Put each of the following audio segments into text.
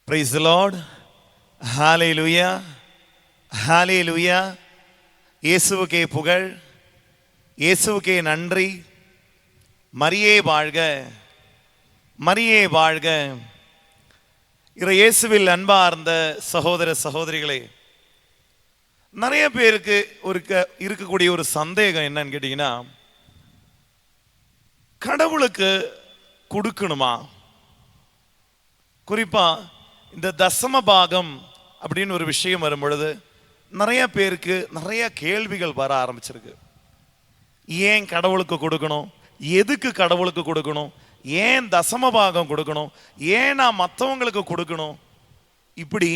Praise the Lord. Hallelujah. Hallelujah. இயேசுவுக்கே புகழ், இயேசுவுக்கே நன்றி. மரியே வாழ்க, மரியே வாழ்க. இயேசுவில் அன்பார்ந்த சகோதர சகோதரிகளே, நிறைய பேருக்கு இருக்கக்கூடிய ஒரு சந்தேகம் என்னன்னு கேட்டீங்கன்னா, கடவுளுக்கு கொடுக்கணுமா? குறிப்பா இந்த தசம பாகம் அப்படின்னு ஒரு விஷயம் வரும் பொழுது நிறைய பேருக்கு நிறைய கேள்விகள் வர ஆரம்பிச்சிருக்கு. ஏன் கடவுளுக்கு கொடுக்கணும்? எதுக்கு கடவுளுக்கு கொடுக்கணும்? ஏன் தசம பாகம் கொடுக்கணும்? ஏன் நான் மற்றவங்களுக்கு கொடுக்கணும்? இப்படி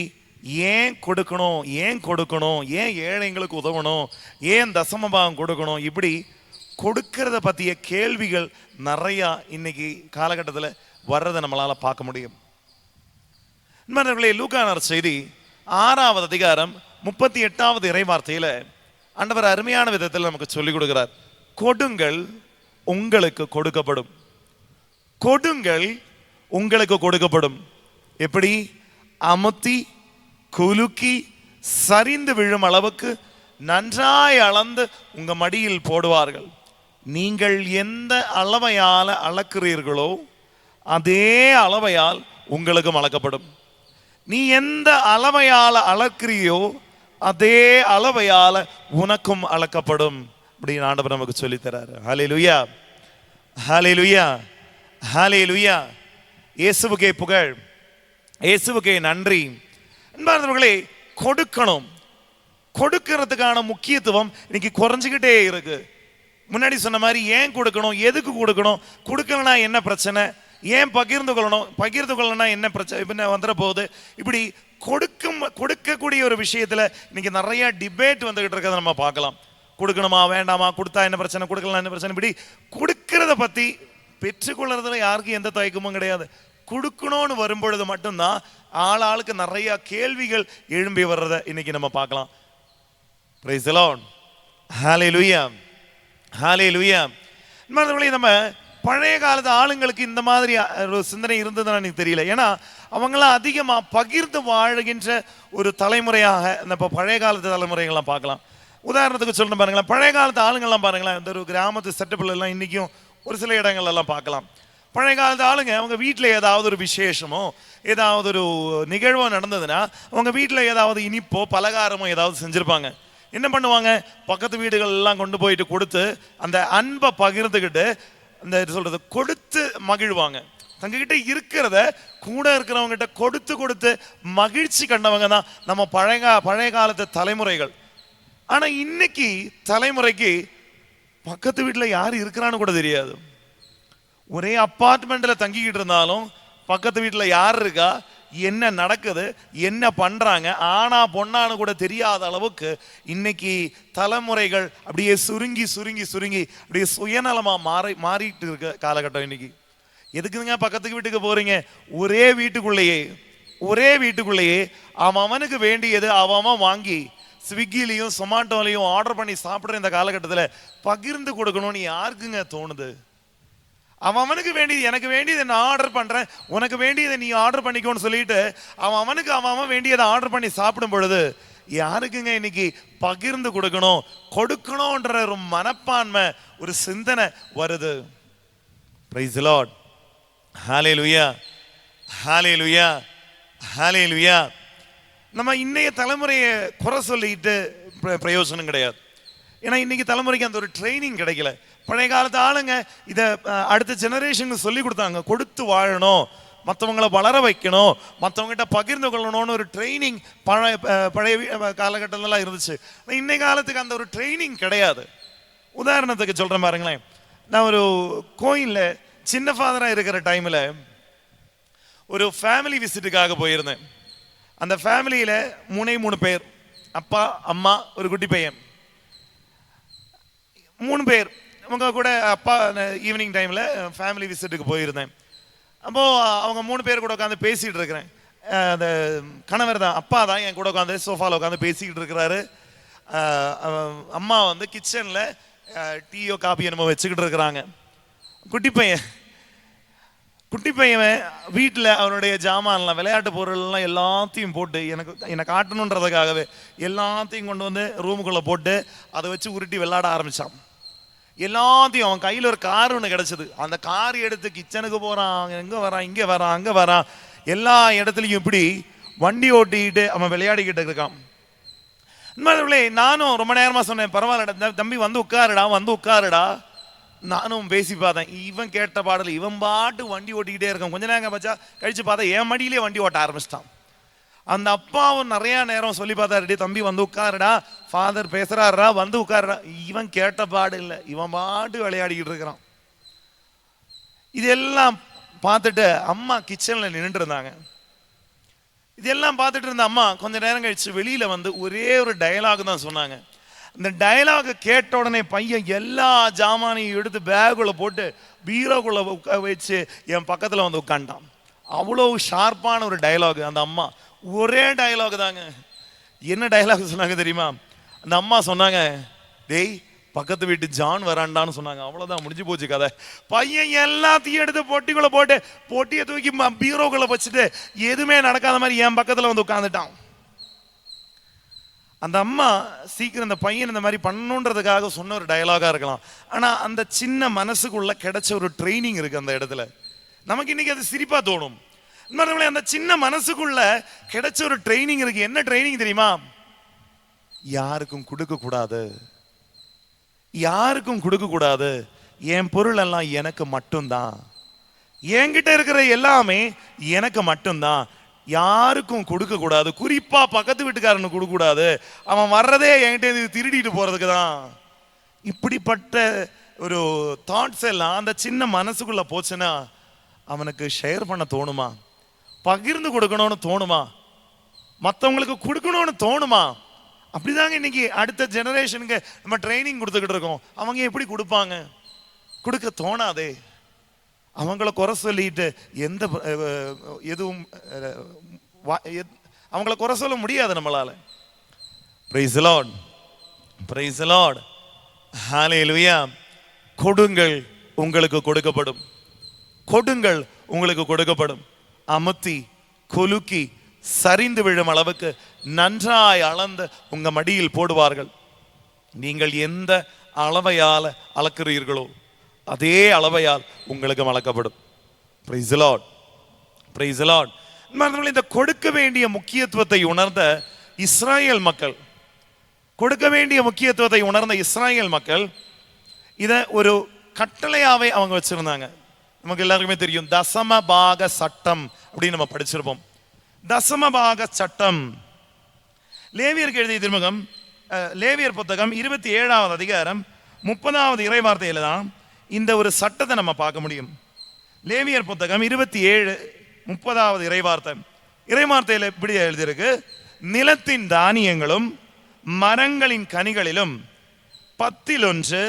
ஏன் கொடுக்கணும், ஏன் கொடுக்கணும், ஏன் ஏழைங்களுக்கு உதவணும், ஏன் தசம பாகம் கொடுக்கணும், இப்படி கொடுக்கறத பற்றிய கேள்விகள் நிறையா இன்னைக்கு காலகட்டத்தில் வர்றதை நம்மளால் பார்க்க முடியும். லூக்கா நற்செய்தி 6வது அதிகாரம் 38வது இறைவார்த்தையில ஆண்டவர் அருமையான விதத்தில் நமக்கு சொல்லிக் கொடுக்கிறார். கொடுங்கள் உங்களுக்கு கொடுக்கப்படும், கொடுங்கள் உங்களுக்கு கொடுக்கப்படும். எப்படி? அமுத்தி குலுக்கி சரிந்து விழும் அளவுக்கு நன்றாய் அளந்து உங்க மடியில் போடுவார்கள். நீங்கள் எந்த அளவையால அளக்கிறீர்களோ அதே அளவையால் உங்களுக்கும் அளக்கப்படும். நீ எந்த அளவையால அளக்கிறியோ அதே அளவையால உனக்கும் அளக்கப்படும் அப்படின்னு ஆண்டவர் நமக்கு சொல்லித்தராரு. ஹல்லேலூயா, ஹல்லேலூயா, ஹல்லேலூயா. இயேசுவுக்கே புகழ், இயேசுவுக்கே நன்றி. அன்பார்ந்தவர்களே, கொடுக்கணும். கொடுக்கிறதுக்கான முக்கியத்துவம் இன்னைக்கு குறைஞ்சிக்கிட்டே இருக்கு. முன்னாடி சொன்ன மாதிரி ஏன் கொடுக்கணும், எதுக்கு கொடுக்கணும், கொடுக்கலனா என்ன பிரச்சனை, ஏன் பகிர்ந்து கொள்ளணும், பகிர்ந்து கொள்ளனா என்ன பிரச்சனை என்ன வந்துட போகுது, இப்படி கொடுக்கக்கூடிய ஒரு விஷயத்துல இன்னைக்கு நிறைய டிபேட் வந்துகிட்டு இருக்கிறத நம்ம பார்க்கலாம். கொடுக்கணுமா வேண்டாமா, கொடுத்தா என்ன பிரச்சனை, கொடுக்கலாம் என்ன பிரச்சனை, இப்படி கொடுக்கறத பத்தி பெற்றுக்கொள்றதுல யாருக்கும் எந்த தயக்கமும் கிடையாது. கொடுக்கணும்னு வரும்பொழுது மட்டும்தான் ஆளுக்கு நிறைய கேள்விகள் எழும்பி வர்றதை இன்னைக்கு நம்ம பார்க்கலாம். Praise the Lord. Hallelujah. Hallelujah. நம்ம பழைய காலத்து ஆளுங்களுக்கு இந்த மாதிரி ஒரு சிந்தனை இருந்ததுன்னு எனக்கு தெரியல. ஏன்னா அவங்களாம் அதிகமாக பகிர்ந்து வாழ்கின்ற ஒரு தலைமுறையாக இந்த பழைய காலத்து தலைமுறைகள்லாம் பார்க்கலாம். உதாரணத்துக்கு சொல்லணும் பாருங்களேன், பழைய காலத்து ஆளுங்கள்லாம் பாருங்களேன், இந்த ஒரு கிராமத்து செட்டப்பில் எல்லாம் இன்றைக்கும் ஒரு சில இடங்கள்லாம் பார்க்கலாம். பழைய காலத்து ஆளுங்க அவங்க வீட்டில் ஏதாவது ஒரு விசேஷமோ ஏதாவது ஒரு நிகழ்வோ நடந்ததுன்னா அவங்க வீட்டில் ஏதாவது இனிப்போ பலகாரமோ ஏதாவது செஞ்சுருப்பாங்க. என்ன பண்ணுவாங்க? பக்கத்து வீடுகள் எல்லாம் கொண்டு போயிட்டு கொடுத்து அந்த அன்பை பகிர்ந்துக்கிட்டு அந்த சொல்றது கொடுத்து மகிழ்வாங்க. தங்ககிட்ட இருக்கிறத கூட இருக்கிறவங்க கிட்ட கொடுத்து கொடுத்து மகிழ்ச்சி கண்டவங்க தான் நம்ம பழைய காலத்து தலைமுறைகள். ஆனா இன்னைக்கு தலைமுறைக்கு பக்கத்து வீட்டில் யார் இருக்கிறான்னு கூட தெரியாது. ஒரே அப்பார்ட்மெண்ட்ல தங்கிக்கிட்டு இருந்தாலும் பக்கத்து வீட்டில் யார் இருக்கா, என்ன நடக்குது, என்ன பண்றாங்க, ஆனா பொண்ணானு கூட தெரியாத அளவுக்கு இன்னைக்கு தலைமுறைகள் அப்படியே சுருங்கி சுருங்கி சுருங்கி அப்படியே சுயநலமா மாறிட்டு இருக்க காலகட்டம் இன்னைக்கு. எதுக்குங்க பக்கத்துக்கு வீட்டுக்கு போறீங்க? ஒரே வீட்டுக்குள்ளேயே அவனுக்கு வேண்டியது அவன் வாங்கி ஸ்விக்கிலையும் சொமாட்டோலையும் ஆர்டர் பண்ணி சாப்பிடுற இந்த காலகட்டத்தில் பகிர்ந்து கொடுக்கணும்னு யாருக்குங்க தோணுது? அவனுக்கு வேண்டியது எனக்கு வேண்டியதை நான் ஆர்டர் பண்றேன், உனக்கு வேண்டியதை நீ ஆர்டர் பண்ணிக்கோன்னு சொல்லிட்டு அவனுக்கு அவன் வேண்டியதை ஆர்டர் பண்ணி சாப்பிடும் பொழுது யாருக்குங்க இன்னைக்கு பகிர்ந்து கொடுக்கணும்ன்ற ஒரு மனப்பான்மை, ஒரு சிந்தனை வருது? Praise the Lord. Hallelujah. Hallelujah. Hallelujah. நம்ம இன்னைய தலைமுறையை குறை சொல்லிட்டு பிரயோஜனம் கிடையாது. ஏன்னா இன்னைக்கு தலைமுறைக்கு அந்த ஒரு ட்ரைனிங் கிடைக்கல. பழைய காலத்து ஆளுங்க இதை அடுத்த ஜெனரேஷனுக்கு சொல்லி கொடுத்தாங்க. கொடுத்து வாழணும், மற்றவங்களை வளர வைக்கணும், மற்றவங்ககிட்ட பகிர்ந்து கொள்ளணும்னு ஒரு ட்ரைனிங் பழைய காலகட்டத்திலலாம் இருந்துச்சு. இன்னைய காலத்துக்கு அந்த ஒரு ட்ரைனிங் கிடையாது. உதாரணத்துக்கு சொல்கிறேன் பாருங்களேன், நான் ஒரு கோயிலில் சின்ன ஃபாதராக இருக்கிற டைமில் ஒரு ஃபேமிலி விசிட்டுக்காக போயிருந்தேன். அந்த ஃபேமிலியில் 3 பேர், அப்பா அம்மா ஒரு குட்டி பையன், 3 பேர். அவங்க கூட அப்பா ஈவினிங் டைமில் ஃபேமிலி விசிட்டுக்கு போயிருந்தேன். அப்போது அவங்க 3 பேர் கூட உட்காந்து பேசிகிட்டு இருக்கிறேன். அந்த கணவர் தான், அப்பா தான் என் கூட உட்காந்து சோஃபாவில் உட்காந்து பேசிக்கிட்டு இருக்கிறாரு. அம்மா வந்து கிச்சனில் டீயோ காப்பியோ நம்ம வச்சுக்கிட்டு இருக்கிறாங்க. குட்டி பையன் குட்டி பையன் வீட்டில் அவனுடைய ஜாமான்லாம் விளையாட்டு பொருள்லாம் எல்லாத்தையும் போட்டு என்னை காட்டணுன்றதுக்காகவே எல்லாத்தையும் கொண்டு வந்து ரூமுக்குள்ளே போட்டு அதை வச்சு உருட்டி விளையாட ஆரம்பித்தான். எல்லாத்தையும் அவன் கையில் ஒரு கார் ஒன்று கிடச்சிது. அந்த கார் எடுத்து கிச்சனுக்கு போகிறான், எங்கே வரான், இங்கே வரான், அங்கே வரான், எல்லா இடத்துலையும் இப்படி வண்டி ஓட்டிக்கிட்டு அவன் விளையாடிக்கிட்டு இருக்கான். நானும் ரொம்ப நேரமாக சொன்னேன், பரவாயில்ல தம்பி வந்து உட்காருடா. நானும் பேசி பார்த்தேன். இவன் கேட்ட பாடல் இவன் பாட்டு வண்டி ஓட்டிக்கிட்டே இருக்கான். கொஞ்ச நேரம் பச்சா கழிச்சு பார்த்தா என் மடியிலே வண்டி ஓட்ட ஆரம்பிச்சிட்டான். அந்த அப்பாவும் நிறைய நேரம் சொல்லி பார்த்தாரு, தம்பி வந்து உட்காருடா, ஃபாதர் பேசுறாருடா, வந்து உட்காருடா. இவன் கேட்ட பாடு இல்லை, இவன் பாட்டு விளையாடிக்கிட்டு இருக்கிறான். இதெல்லாம் பார்த்துட்டு அம்மா கிச்சனில் நின்றுட்டு இருந்தாங்க. இதெல்லாம் பார்த்துட்டு இருந்த அம்மா கொஞ்ச நேரம் கழிச்சு வெளியில வந்து ஒரே ஒரு டயலாக் தான் சொன்னாங்க. இந்த டயலாக் கேட்ட உடனே பையன் எல்லா ஜாமானையும் எடுத்து பேக்குள்ள போட்டு பீரோக்குள்ள வச்சு என் பக்கத்தில் வந்து உட்காண்டான். அவ்வளோ ஷார்ப்பான ஒரு டயலாக். அந்த அம்மா ஒரே டயலாக் தாங்க. என்ன டயலாக் சொன்னாங்க தெரியுமா? அந்த அம்மா சொன்னாங்க, டேய் பக்கத்து வீட்டு ஜான் வராண்டான்னு சொன்னாங்க. அவ்வளோதான், முடிஞ்சு போச்சு கதை. பையன் எல்லாத்தையும் எடுத்து பொட்டிக்குள்ள போட்டு பொட்டியை தூக்கி பீரோக்குள்ள வச்சுட்டு எதுவுமே நடக்காத மாதிரி என் பக்கத்தில் வந்து உட்காந்துட்டான். அந்த அம்மா சீக்கிரம் அந்த பையன் இந்த மாதிரி பண்ணணுன்றதுக்காக சொன்ன ஒரு டயலாகா இருக்கலாம். ஆனால் அந்த சின்ன மனசுக்குள்ள கிடைச்ச ஒரு ட்ரைனிங் இருக்கு அந்த இடத்துல. நமக்கு இன்னைக்கு அது சிரிப்பா தோணும். அந்த சின்ன மனசுக்குள்ள கிடைச்ச ஒரு ட்ரைனிங் இருக்கு. என்ன ட்ரைனிங் தெரியுமா? யாருக்கும் கொடுக்க கூடாது, யாருக்கும் கொடுக்க கூடாது, என் பொருள் எல்லாம் எனக்கு மட்டும்தான், என்கிட்ட இருக்கிற எல்லாமே எனக்கு மட்டும்தான், யாருக்கும் கொடுக்க கூடாது, குறிப்பா பக்கத்து வீட்டுக்காரனுக்கு கொடுக்க கூடாது, அவன் வர்றதே என்கிட்ட திருடிட்டு போறதுக்கு தான். இப்படிப்பட்ட ஒரு தாட்ஸ் எல்லாம் அந்த சின்ன மனசுக்குள்ள போச்சுன்னா அவனுக்கு ஷேர் பண்ண தோணுமா? பகிர்ந்து கொடுக்கணும்னு தோணுமா? மற்றவங்களுக்கு கொடுக்கணும்னு தோணுமா? அப்படிதாங்க இன்னைக்கு அடுத்த ஜெனரேஷனுக்கு நம்ம ட்ரைனிங் கொடுத்துக்கிட்டு இருக்கோம். அவங்க எப்படி கொடுப்பாங்க? கொடுக்க தோணாதே. அவங்கள குறை சொல்லிட்டு எந்த எதுவும் அவங்கள குறை சொல்ல முடியாது நம்மளால. Praise the Lord, praise the Lord, hallelujah. கொடுங்கள் உங்களுக்கு கொடுக்கப்படும், கொடுங்கள் உங்களுக்கு கொடுக்கப்படும். அமுத்தி குலுக்கி சரிந்து விழும் அளவுக்கு நன்றாய் அளந்து உங்க மடியில் போடுவார்கள். நீங்கள் எந்த அளவையால் அளக்கிறீர்களோ அதே அளவையால் உங்களுக்கு அளக்கப்படும். Praise the Lord, praise the Lord. இந்த கொடுக்க வேண்டிய முக்கியத்துவத்தை உணர்ந்த இஸ்ராயேல் மக்கள், கொடுக்க வேண்டிய முக்கியத்துவத்தை உணர்ந்த இஸ்ராயேல் மக்கள் இதை ஒரு கட்டளையாவே அவங்க வச்சிருந்தாங்க. நமக்கு எல்லாருக்குமே தெரியும், தசம பாக சட்டம் அப்படின்னு நம்ம படிச்சிருப்போம். தசம பாக சட்டம் லேவியருக்கு எழுதிய திருமுகம், லேவியர் புத்தகம் 27வது அதிகாரம் 30வது இறைவார்த்தையில தான் இந்த ஒரு சட்டத்தை நம்ம பார்க்க முடியும். லேவியர் புத்தகம் 27:30 இறைவார்த்தையில இப்படி எழுதியிருக்கு, நிலத்தின் தானியங்களும் மரங்களின் கனிகளிலும் 10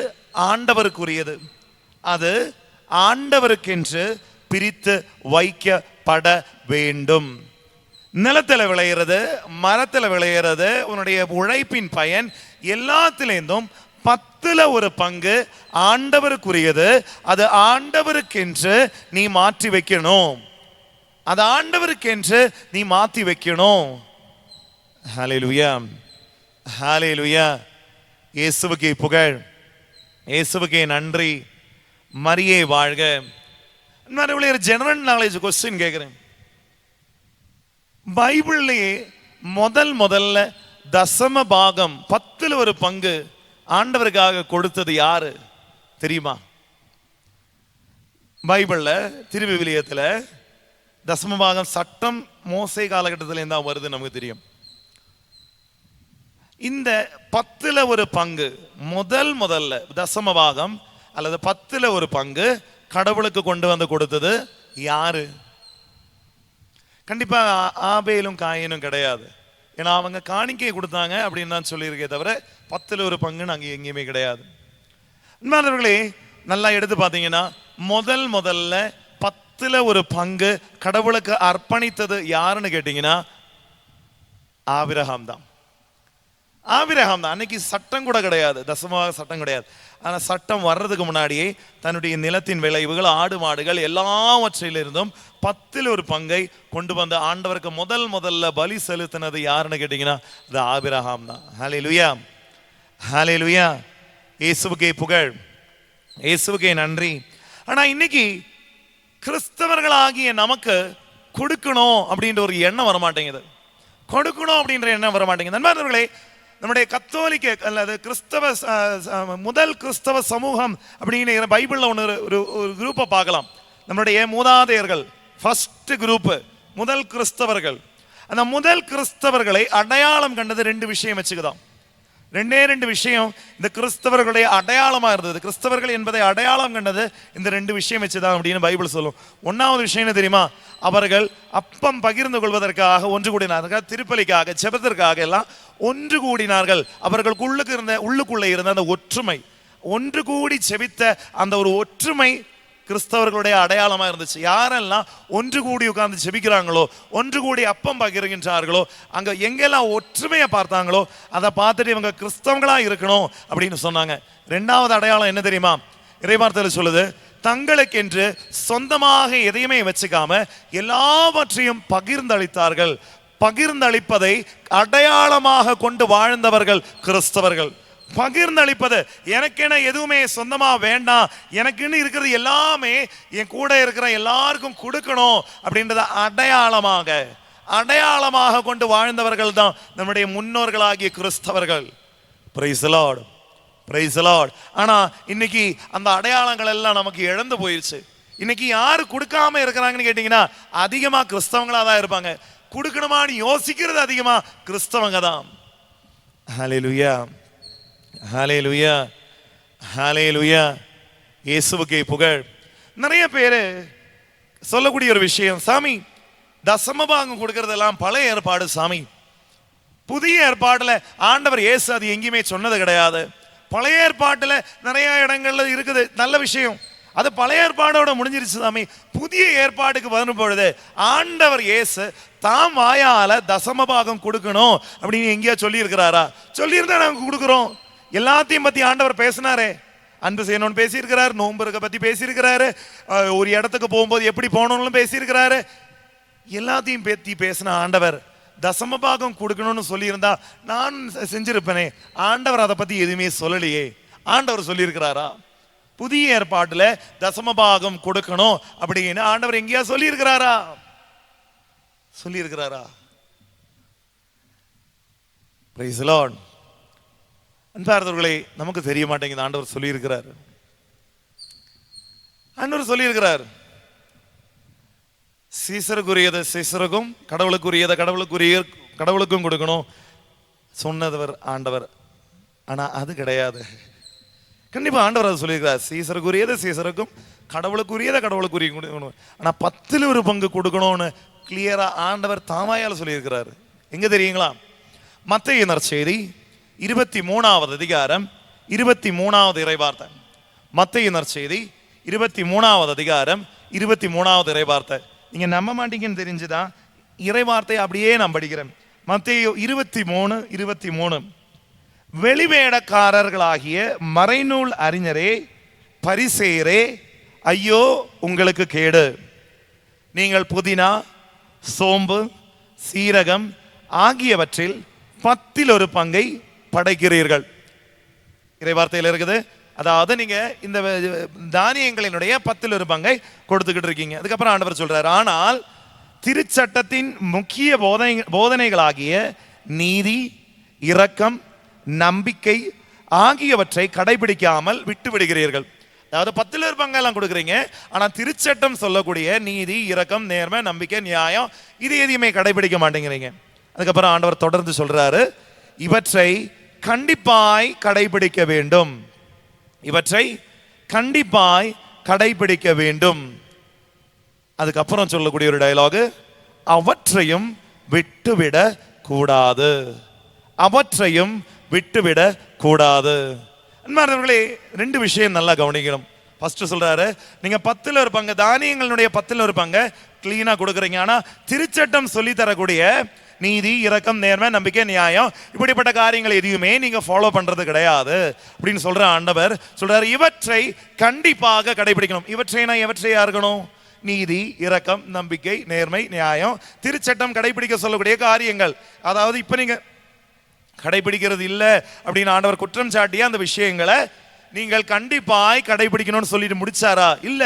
ஆண்டவருக்குரியது, அது ஆண்டவருக்கென்று பிரித்து வைக்கப்பட வேண்டும். நிலத்தில் விளையிறது, மரத்தில் விளையிறது, உன்னுடைய உழைப்பின் பயன் எல்லாத்திலேருந்தும் 10% ஆண்டவருக்குரியது. அது ஆண்டவருக்கென்று நீ மாற்றி வைக்கணும், அது ஆண்டவருக்கென்று நீ மாற்றி வைக்கணும். ஹல்லேலூயா, ஹல்லேலூயா. இயேசுவுக்கே புகழ், இயேசுவுக்கே நன்றி, மரியே வாழ்க. ஜெனரல் நாலேஜ் கொஸ்டின் கேட்கிறேன். பைபிள்லயே முதல்ல தசம பாகம் 10% ஆண்டவருக்காக கொடுத்தது யாரு தெரியுமா? பைபிள்ல திருவிவிலியத்துல தசம பாகம் சட்டம் மோசே காலகட்டத்தில் இருந்தா வருது நமக்கு தெரியும். இந்த 10% முதல்ல தசம பாகம் அல்லது 10% கடவுளுக்கு கொண்டு வந்து கொடுத்தது யாரு? கண்டிப்பா ஆபேலும் காயினும் கிடையாது. ஏன்னா அவங்க காணிக்கை கொடுத்தாங்க அப்படின்னு தான் சொல்லியிருக்கே தவிர 10% அங்கே எங்கேயுமே கிடையாது. அன்பானவர்களே, நல்லா எடுத்து பார்த்தீங்கன்னா முதல்ல 10% கடவுளுக்கு அர்ப்பணித்தது யாருன்னு கேட்டீங்கன்னா ஆபிரகாம் தான். ஆபிரகாம் தான். அன்னைக்கு சட்டம் கூட கிடையாது, தசமபாக சட்டம் கிடையாது. ஆனால் சட்டம் வர்றதுக்கு முன்னாடியே தன்னுடைய நிலத்தின் விளைவுகள், ஆடு மாடுகள் எல்லாவற்றிலிருந்தும் 10% கொண்டு வந்து ஆண்டவருக்கு முதல்ல பலி செலுத்தினது யாருன்னு கேட்டீங்கன்னா அது ஆபிரகாம் தான். ஹல்லேலூயா, ஹல்லேலூயா. இயேசுவுக்கே புகழ், இயேசுவுக்கே நன்றி. ஆனா இன்னைக்கு கிறிஸ்தவர்களாகிய நமக்கு கொடுக்கணும் அப்படின்ற ஒரு எண்ணம் வரமாட்டேங்குது. கொடுக்கணும் அப்படின்ற எண்ணம் வரமாட்டேங்குது. நண்பர்களே, நம்முடைய கத்தோலிக்க அல்லது கிறிஸ்தவ முதல் கிறிஸ்தவ சமூகம் அப்படிங்கிற பைபிள்ல ஒரு குரூப்பை பார்க்கலாம். நம்முடைய மூதாதையர்கள், ஃபர்ஸ்ட் குரூப் முதல் கிறிஸ்தவர்கள். அந்த முதல் கிறிஸ்தவர்களை அடையாளம் கண்டது 2 விஷயம் வச்சுக்குதான். 2 விஷயம் இந்த கிறிஸ்தவர்களுடைய அடையாளமா இருந்தது. கிறிஸ்தவர்கள் என்பதை அடையாளம் கண்டது இந்த 2 விஷயம் வச்சுதான் அப்படின்னு பைபிள் சொல்லும். 1வது விஷயம் என்ன தெரியுமா? அவர்கள் அப்பம் பகிர்ந்து கொள்வதற்காக ஒன்று கூடினார்கள், திருப்பலிக்காக, ஜெபத்திற்காக எல்லாம் ஒன்று கூடினார்கள். உள்ளுக்குள்ள இருந்த அந்த ஒற்றுமை, ஒன்று கூடி ஜெபித்த அந்த ஒரு ஒற்றுமை கிறிஸ்தவர்களுடைய அடையாளமா இருந்துச்சு. யாரெல்லாம் ஒன்று கூடி உட்கார்ந்து ஜெபிக்கிறாங்களோ, ஒன்று கூடி அப்பம் பகிர்கின்றார்களோ, அங்க எங்கெல்லாம் ஒற்றுமையை பார்த்தாங்களோ அதை பார்த்துட்டு இவங்க கிறிஸ்தவங்களா இருக்கணும் அப்படின்னு சொன்னாங்க. 2வது அடையாளம் என்ன தெரியுமா? இறைவார்த்தையில் சொல்லுது, தங்களுக்கென்று சொந்தமாக எதையுமே வச்சுக்காம எல்லாவற்றையும் பகிர்ந்தளித்தார்கள். பகிர்ந்தளிப்பதை அடையாளமாக கொண்டு வாழ்ந்தவர்கள் கிறிஸ்தவர்கள். பகிர்ந்தளிப்பது, எனக்கென எதுவுமே சொந்தமா வேண்டாம், எனக்குன்னு இருக்கிறது எல்லாமே என் கூட இருக்கிற எல்லாருக்கும் கொடுக்கணும் அப்படின்றத அடையாளமாக கொண்டு வாழ்ந்தவர்கள் தான் நம்முடைய முன்னோர்களாகிய கிறிஸ்தவர்கள். Price the Lord, praise the Lord. ஆனா இன்னைக்கு அந்த அடையாளங்கள் எல்லாம் நமக்கு இழந்து போயிருச்சு. இன்னைக்கு யாரு கொடுக்காம இருக்கிறாங்கன்னு கேட்டீங்கன்னா அதிகமா கிறிஸ்தவங்களா தான் இருப்பாங்க. கொடுக்கணுமான்னு யோசிக்கிறது அதிகமா கிறிஸ்தவங்க தான். ஹல்லேலூயா, ஹல்லேலூயா, ஹல்லேலூயா. இயேசுவுக்கே புகழ். நிறைய பேர் சொல்லக்கூடிய ஒரு விஷயம், சாமி தசமபாகம் கொடுக்கறதெல்லாம் பழைய ஏற்பாடு சாமி, புதிய ஏற்பாடுல ஆண்டவர் இயேசு அது எங்கேயுமே சொன்னது கிடையாது. பழைய ஏற்பாட்டுல நிறைய இடங்கள்ல இருக்குது, நல்ல விஷயம், அது பழைய ஏற்பாடோட முடிஞ்சிருச்சு சாமி. புதிய ஏற்பாடுக்கு வரும் பொழுது ஆண்டவர் இயேசு தாம் வாயால தசமபாகம் கொடுக்கணும் அப்படின்னு எங்கேயா சொல்லி இருக்கிறாரா? சொல்லியிருந்தா நாங்க கொடுக்குறோம். எல்லாத்தையும் பத்தி ஆண்டவர் பேசினாரே, அன்பு செய்யணும்னு பேசியிருக்கிறாரு, நோன்பு இருக்க பத்தி பேசியிருக்கிறாரு, ஒரு இடத்துக்கு போகும்போது எப்படி போகணும்னு பேசியிருக்கிறாரு. எல்லாத்தையும் பத்தி பேசின ஆண்டவர் தசமபாகம் கொடுக்கணும்னு சொல்லியிருந்தா நான் செஞ்சிருப்பேனே. ஆண்டவர் அதை பத்தி எதுவுமே சொல்லலையே. ஆண்டவர் சொல்லியிருக்கிறாரா? புதிய ஏற்பாட்டுல தசமபாகம் கொடுக்கணும் அப்படின்னு ஆண்டவர் எங்கேயா சொல்லியிருக்கிறாரா? சொல்லியிருக்கிறாரா? Price the Lord. அன்பார்ந்தவர்களே, நமக்கு தெரிய மாட்டேங்குது. ஆண்டவர் சொல்லியிருக்கிறார், ஆண்டவர் சொல்லியிருக்கிறார். சீசருக்குரியதை சீசருக்கும், கடவுளுக்குரியதை கடவுளுக்கும் கொடுக்கணும் சொன்னவர் ஆண்டவர். ஆனா அது கிடையாது. கண்டிப்பா ஆண்டவர் அதை சொல்லியிருக்கிறார். சீசருக்குரியதை சீசருக்கும், கடவுளுக்குரியதை கடவுளுக்குரிய கொடுக்கணும். ஆனா 10% கொடுக்கணும்னு கிளியரா ஆண்டவர் தாமாயால சொல்லியிருக்கிறார். எங்க தெரியுங்களா? மத்தேயு நற்செய்தி 23வது அதிகாரம் 23வது இறைவார்த்தை. மத்தேயு நற்செய்தி 23வது அதிகாரம் 23வது இறைவார்த்தை. நீங்க நம்ப மாட்டீங்கன்னு தெரிஞ்சுதான் இறைவார்த்தை அப்படியே நான் படிக்கிறேன். மத்தேயு 23:23. வெளிவேடக்காரர்களாகிய மறைநூல் அறிஞரே, பரிசேயரே, ஐயோ உங்களுக்கு கேடு! நீங்கள் புதினா, சோம்பு, சீரகம் ஆகியவற்றில் 10% படைக்கிறீர்கள். இறைவார்த்தையில் இருக்குது. அதாவது நீங்க இந்த தானியங்களினுடைய 10% கொடுத்துக்கிட்டு இருக்கீங்க. அதுக்கப்புறம் ஆண்டவர் சொல்றாரு, ஆனால் திருச்சட்டத்தின் முக்கிய போதனைகளாகிய நீதி, இரக்கம், நம்பிக்கை ஆகியவற்றை கடைபிடிக்காமல் விட்டு விடுகிறீர்கள். அதாவது 10% எல்லாம் கொடுக்குறீங்க, ஆனா திருச்சட்டம் சொல்லக்கூடிய நீதி, இரக்கம், நேர்மை, நம்பிக்கை, நியாயம் இது எதையுமே கடைபிடிக்க மாட்டேங்கிறீங்க. அதுக்கப்புறம் ஆண்டவர் தொடர்ந்து சொல்றாரு, இவற்றை கண்டிப்பாய் கடைபிடிக்க வேண்டும், இவற்றை கண்டிப்பாய் கடைபிடிக்க வேண்டும். அதுக்கப்புறம் சொல்லக்கூடிய ஒரு டயலாக், அவற்றையும் விட்டுவிட கூடாது, அவற்றையும் விட்டுவிட கூடாது. அன்பார்ந்தவர்களே, 2 விஷயம் நல்லா கவனிக்கணும். ஃபர்ஸ்ட் சொல்றாரு, நீங்க 10% தானியங்களுடைய 10% கிளீனா கொடுக்குறீங்க, ஆனா திருச்சட்டம் சொல்லி தரக்கூடிய நீதி, இரக்கம், நேர்மை, நம்பிக்கை, நியாயம், இப்படிப்பட்ட காரியங்கள் எதையுமே நீங்க ஃபாலோ பண்றது கிடையாது அப்படின்னு சொல்ற ஆண்டவர் சொல்றாரு, இவற்றை கண்டிப்பாக கடைபிடிக்கணும். இவற்றைனா எவற்றையா இருக்கணும்? நீதி, இரக்கம், நம்பிக்கை, நேர்மை, நியாயம், திருச்சட்டம் கடைபிடிக்க சொல்லக்கூடிய காரியங்கள். அதாவது இப்ப நீங்க கடைபிடிக்கிறது இல்லை அப்படின்னு ஆண்டவர் குற்றம் சாட்டிய அந்த விஷயங்களை நீங்கள் கண்டிப்பாய் கடைபிடிக்கணும்னு சொல்லிட்டு முடிச்சாரா? இல்ல.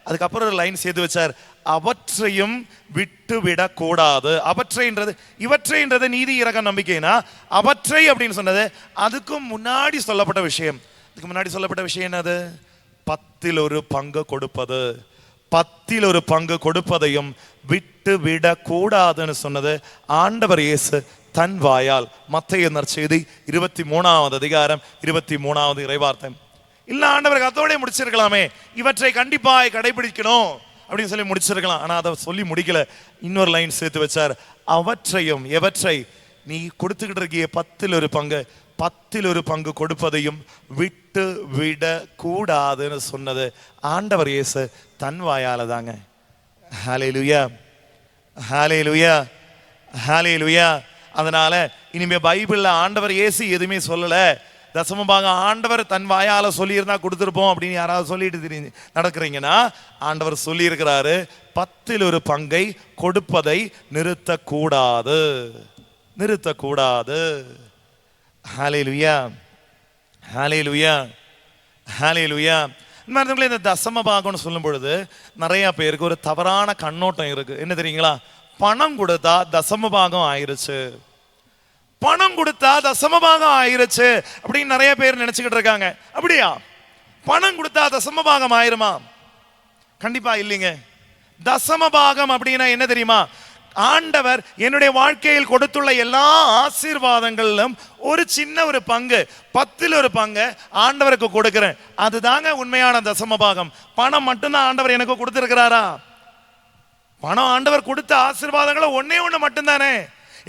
அதுக்கப்புறம் ஒரு லைன் சேர்த்து வச்சார், அவற்றையும் விட்டு விடக் கூடாது. அவற்றைன்றது, இவற்றைன்றது நீதி, இரக்கம், நம்பிக்கைனா அவற்றை அப்படின்னு சொன்னது அதுக்கும் முன்னாடி சொல்லப்பட்ட விஷயம். அதுக்கு முன்னாடி சொல்லப்பட்ட விஷயம் என்னது? 1/10 கொடுப்பது. 1/10 கொடுப்பதையும் விட்டு விட கூடாதுன்னு சொன்னது ஆண்டவர் இயேசு தன் வாயால். மத்தேயு நற்செய்தி 23வது அதிகாரம் 23வது இறைவார்த்தை. இல்ல ஆண்டவர் அதோட முடிச்சிருக்கலாமே, இவற்றை கண்டிப்பாய் கடைபிடிக்கணும் அப்படின்னு சொல்லி முடிச்சிருக்கலாம். ஆனா அதை சொல்லி முடிக்கல. இன்னொரு லைன் சேர்த்து வச்சார், அவற்றையும், எவற்றை? நீ கொடுத்துக்கிட்டு இருக்கிய 1/10 கொடுப்பதையும் விட்டு விட கூடாதுன்னு சொன்னது ஆண்டவர் இயேசு தன் வாயால தாங்க. ஹல்லேலூயா, ஹல்லேலூயா, ஹல்லேலூயா. அதனால இனிமே பைபிள்ல ஆண்டவர் இயேசு எதுவுமே சொல்லல. தசமபாகம் ஆண்டவர் தன் வாயால சொல்லியிருந்தா கொடுத்துருப்போம் அப்படின்னு யாராவது சொல்லிட்டு தெரிஞ்சு நடக்கிறீங்கன்னா, ஆண்டவர் சொல்லி இருக்கிறாரு, 1/10 கொடுப்பதை நிறுத்தக்கூடாது, நிறுத்தக்கூடாது. ஹல்லேலூயா, ஹல்லேலூயா, ஹல்லேலூயா. இந்த தசமபாகம்னு சொல்லும் பொழுது நிறைய பேருக்கு ஒரு தவறான கண்ணோட்டம் இருக்கு. என்ன தெரியுங்களா? பணம் கொடுத்தா தசமபாகம் ஆயிருச்சு, பணம் கொடுத்தா தசமபாகம் ஆயிருச்சு அப்படின்னு நிறைய பேர் நினைச்சுக்கிட்டு இருக்காங்க. அப்படியா? பணம் கொடுத்தா தசமபாகம் ஆயிருமா? கண்டிப்பா இல்லைங்க. தசமபாகம் அப்படின்னா என்ன தெரியுமா? ஆண்டவர் என்னுடைய வாழ்க்கையில் கொடுத்துள்ள எல்லா ஆசீர்வாதங்களிலும் ஒரு சின்ன ஒரு பங்கு, 1/10 ஆண்டவருக்கு கொடுக்கிறேன். அதுதாங்க உண்மையான தசமபாகம். பணம் மட்டும்தான் ஆண்டவர் எனக்கு கொடுத்திருக்கிறாரா? பணம் ஆண்டவர் கொடுத்த ஆசீர்வாதங்களை ஒன்னே ஒண்ணு மட்டும்தானே.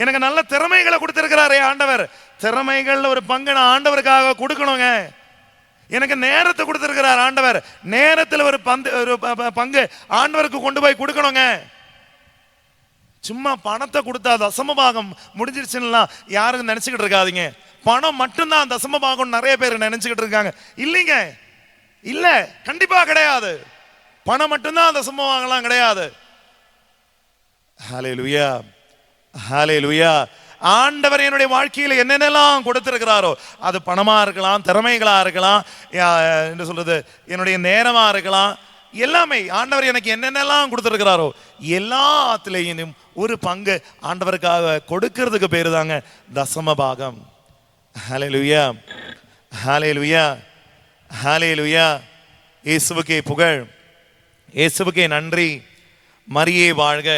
எனக்கு நல்ல திறமைகளை கொடுத்திருக்கிறாரே ஆண்டவர், திறமைகள்ல ஒரு பங்கு நான் ஆண்டவருக்காக கொடுக்கணுங்க. எனக்கு நேரத்தை கொடுத்திருக்கிறார் ஆண்டவர், நேரத்தில் ஒரு பங்கு ஆண்டவருக்கு கொண்டு போய் கொடுக்கணுங்க. சும்மா பணத்தை கொடுத்தா தசமபாகம் முடிஞ்சிருச்சுன்னா யாரும் நினைச்சுக்கிட்டு இருக்காதீங்க. பணம் மட்டும்தான் தசமபாகம் நிறைய பேர் நினைச்சுக்கிட்டு இருக்காங்க. இல்லைங்க, இல்ல, கண்டிப்பா கிடையாது. பணம் மட்டும்தான் தசமபாகம்லாம் கிடையாது. ஹல்லேலூயா, ஹல்லேலூயா. ஆண்டவர் என்னுடைய வாழ்க்கையில் என்னென்னலாம் கொடுத்திருக்கிறாரோ, அது பணமா இருக்கலாம், திறமைகளா இருக்கலாம், என்ன சொல்றது, என்னுடைய நேரமா இருக்கலாம், எல்லாமே ஆண்டவர் எனக்கு என்னென்னலாம் கொடுத்திருக்கிறாரோ எல்லாத்திலையும் ஒரு பங்கு ஆண்டவருக்காக கொடுக்கிறதுக்கு பேரு தாங்க தசமபாகம். ஹல்லேலூயா, ஹல்லேலூயா, ஹல்லேலூயா. இயேசுவுக்கே புகழ், இயேசுவுக்கே நன்றி. மரியே வாழ்க,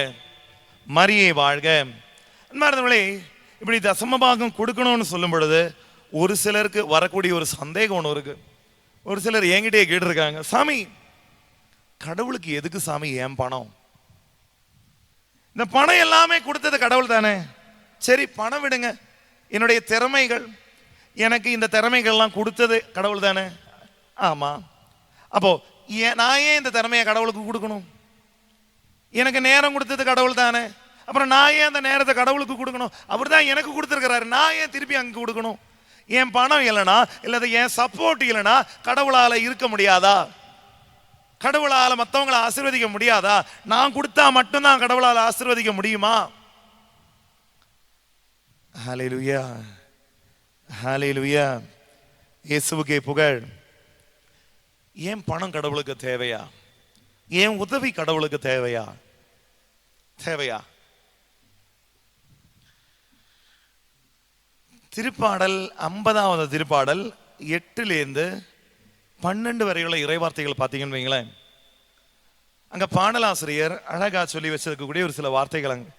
மரியே வாழ்க. அன்பார்ந்தவர்களே, இப்படி தசமபாகம் கொடுக்கணும்னு சொல்லும் பொழுது ஒரு சிலருக்கு வரக்கூடிய ஒரு சந்தேகம் ஒன்று இருக்கு. ஒரு சிலர் என்கிட்டே கேட்டிருக்காங்க, சாமி கடவுளுக்கு எதுக்கு சாமி ஏன் பணம்? இந்த பணம் எல்லாமே கொடுத்தது கடவுள் தானே. சரி பணம் விடுங்க, என்னுடைய திறமைகள், எனக்கு இந்த திறமைகள்லாம் கொடுத்தது கடவுள் தானே. ஆமா, அப்போ நான் ஏன் இந்த திறமையை கடவுளுக்கு கொடுக்கணும்? எனக்கு நேரம் கொடுத்தது கடவுள் தானே, அப்புறம் நான் ஏன் அந்த நேரத்தை கடவுளுக்கு கொடுக்கணும்? அவர் தான் எனக்கு கொடுத்துருக்கிறாரு, நான் ஏன் திருப்பி அங்கே கொடுக்கணும்? என் பணம் இல்லைனா, இல்லை என் சப்போர்ட் இல்லைனா கடவுளால் இருக்க முடியாதா? கடவுளால் மற்றவங்களை ஆசீர்வதிக்க முடியாதா? நான் கொடுத்தா மட்டும்தான் கடவுளால் ஆசீர்வதிக்க முடியுமா? ஹல்லேலூயா, ஹல்லேலூயா. இயேசுவுக்கே புகழ். ஏன் பணம் கடவுளுக்கு தேவையா? ஏன் உதவி கடவுளுக்கு தேவையா? தேவையா? திருப்பாடல் 50வது திருப்பாடல் 8லேருந்து 12 வரையுள்ள இறைவார்த்தைகள் பார்த்தீங்கன்னு வைங்களேன். அங்க பாடலாசிரியர் அழகா சொல்லி வச்சிருக்கக்கூடிய ஒரு சில வார்த்தைகள் அங்க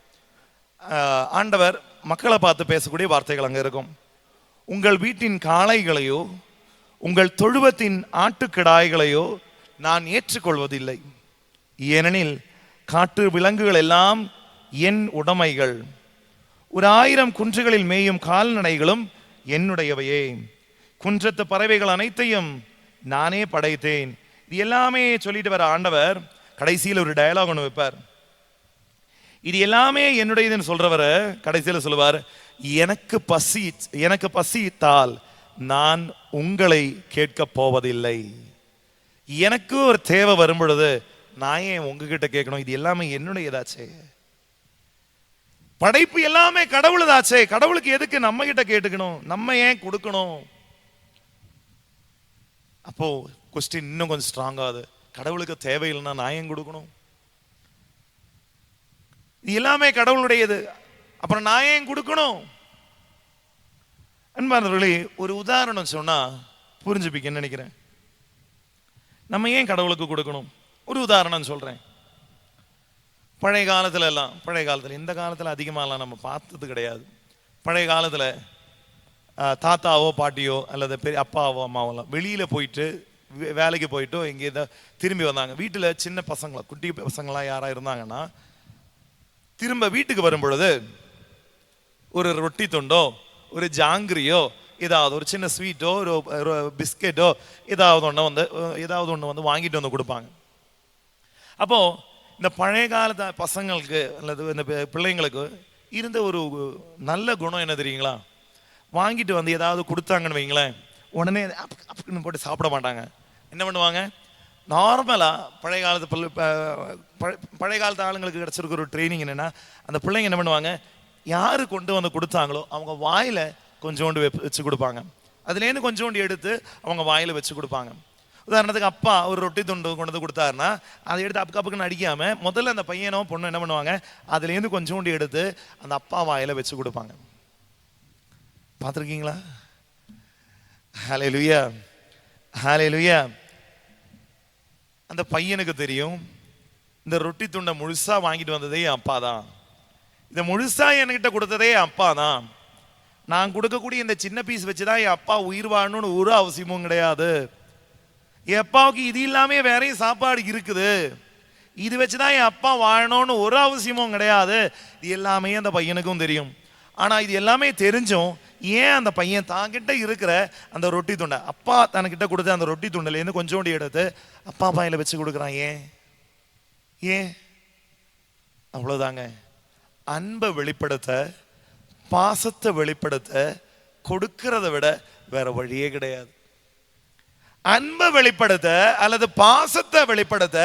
ஆண்டவர் மக்களை பார்த்து பேசக்கூடிய வார்த்தைகள் அங்க இருக்கும். உங்கள் வீட்டின் காளைகளையோ உங்கள் தொழுவத்தின் ஆட்டுக்கிடாய்களையோ நான் ஏற்றுக்கொள்வதில்லை, ஏனெனில் காட்டு விலங்குகள் எல்லாம் என் உடைமைகள், 1000 குன்றுகளில் மேயும் கால்நடைகளும் என்னுடையவையே, குன்றத்து பறவைகள் அனைத்தையும் நானே படைத்தேன். இது எல்லாமே சொல்லிட்டு வர ஆண்டவர் கடைசியில் ஒரு டயலாக் ஒன்று வைப்பார். இது எல்லாமே என்னுடையதுன்னு சொல்றவரை கடைசியில் சொல்லுவார், எனக்கு பசித்தால் நான் உங்களை கேட்க போவதில்லை. எனக்கு ஒரு தேவை வரும் பொழுது நான் ஏன் உங்ககிட்ட கேட்கணும்? இது எல்லாமே என்னுடையதாச்சே. படைப்பு எல்லாமே கடவுளுதாச்சே. கடவுளுக்கு எதுக்கு நம்ம கிட்ட கேட்டுக்கணும்? நம்ம ஏன் கொடுக்கணும்? அப்போ கொஸ்டின் இன்னும் கொஞ்சம் ஸ்ட்ராங் ஆகுது. கடவுளுக்கு தேவையில்லைன்னா நான் ஏன் கொடுக்கணும்? இது எல்லாமே கடவுளுடையது, அப்புறம் நான் ஏன் கொடுக்கணும்? அன்பானவர்களே, ஒரு உதாரணம் சொன்னா புரிஞ்சுப்பீங்கன்னு நினைக்கிறேன். நம்ம ஏன் கடவுளுக்கு கொடுக்கணும்? ஒரு உதாரணம் சொல்றேன். பழைய காலத்துல இந்த காலத்துல அதிகமாகலாம் நம்ம பார்த்தது கிடையாது. பழைய காலத்துல தாத்தாவோ பாட்டியோ அல்லது பெரிய அப்பாவோ அம்மாவோ வெளியில போயிட்டு வேலைக்கு போயிட்டோ இங்கே திரும்பி வந்தாங்க. வீட்டுல சின்ன பசங்களா, குட்டி பசங்களா யாரா இருந்தாங்கன்னா, திரும்ப வீட்டுக்கு வரும் பொழுது ஒரு ரொட்டி துண்டோ ஒரு ஜாங்கிரியோ ஏதாவது ஒரு சின்ன ஸ்வீட்டோ ஒரு பிஸ்கெட்டோ ஏதாவது ஒன்று வந்து வாங்கிட்டு வந்து கொடுப்பாங்க. அப்போ இந்த பழைய காலத்து பசங்களுக்கு அல்லது இந்த பிள்ளைங்களுக்கு இருந்த ஒரு நல்ல குணம் என்ன தெரியுங்களா? வாங்கிட்டு வந்து ஏதாவது கொடுத்தாங்கன்னு வைங்களேன், உடனே அப்படின்னு போட்டு சாப்பிட மாட்டாங்க. என்ன பண்ணுவாங்க? நார்மலா பழைய காலத்து ஆளுங்களுக்கு கிடைச்சிருக்க ஒரு ட்ரைனிங் என்னன்னா, அந்த பிள்ளைங்க என்ன பண்ணுவாங்க, யாரு கொண்டு வந்து கொடுத்தாங்களோ அவங்க வாயில கொஞ்சோண்டு வச்சு கொடுப்பாங்க. அதுலேருந்து கொஞ்சோண்டு எடுத்து அவங்க வாயில வச்சு கொடுப்பாங்க. உதாரணத்துக்கு அப்பா ஒரு ரொட்டி துண்டு கொண்டு வந்து கொடுத்தாருன்னா அதை எடுத்து அப்புக்குன்னு அடிக்காம முதல்ல அந்த பையனோ பொண்ணு என்ன பண்ணுவாங்க, அதுலேருந்து கொஞ்சோண்டு எடுத்து அந்த அப்பா வாயில வச்சு கொடுப்பாங்க. பார்த்துருக்கீங்களா? ஹல்லேலூயா, ஹல்லேலூயா. அந்த பையனுக்கு தெரியும், இந்த ரொட்டி துண்டை முழுசா வாங்கிட்டு வந்ததே என் அப்பா தான், இதை முழுசா என்கிட்ட கொடுத்ததே என் அப்பா தான். நான் கொடுக்கக்கூடிய இந்த சின்ன பீஸ் வச்சுதான் என் அப்பா உயிர் வாழணும்னு ஒரு அவசியமும் கிடையாது. என் அப்பாவுக்கு இது இல்லாமே வேறையும் சாப்பாடு இருக்குது, இது வச்சுதான் என் அப்பா வாழணும்னு ஒரு அவசியமும் கிடையாது. இது எல்லாமே அந்த பையனுக்கும் தெரியும். ஆனா இது எல்லாமே தெரிஞ்சும் ஏன் அந்த பையன் தான்கிட்ட இருக்கிற அந்த ரொட்டி துண்டை, அப்பா தனக்கிட்ட கொடுத்த அந்த ரொட்டி துண்டிலேருந்து கொஞ்சோண்டு எடுத்து அப்பா வாயில வச்சு கொடுக்குறான்? ஏன்? அவ்வளவுதாங்க. அன்பை வெளிப்படுத்த, பாசத்தை வெளிப்படுத்த கொடுக்கிறத விட வேற வழியே கிடையாது. அன்பை வெளிப்படுத்த அல்லது பாசத்தை வெளிப்படுத்த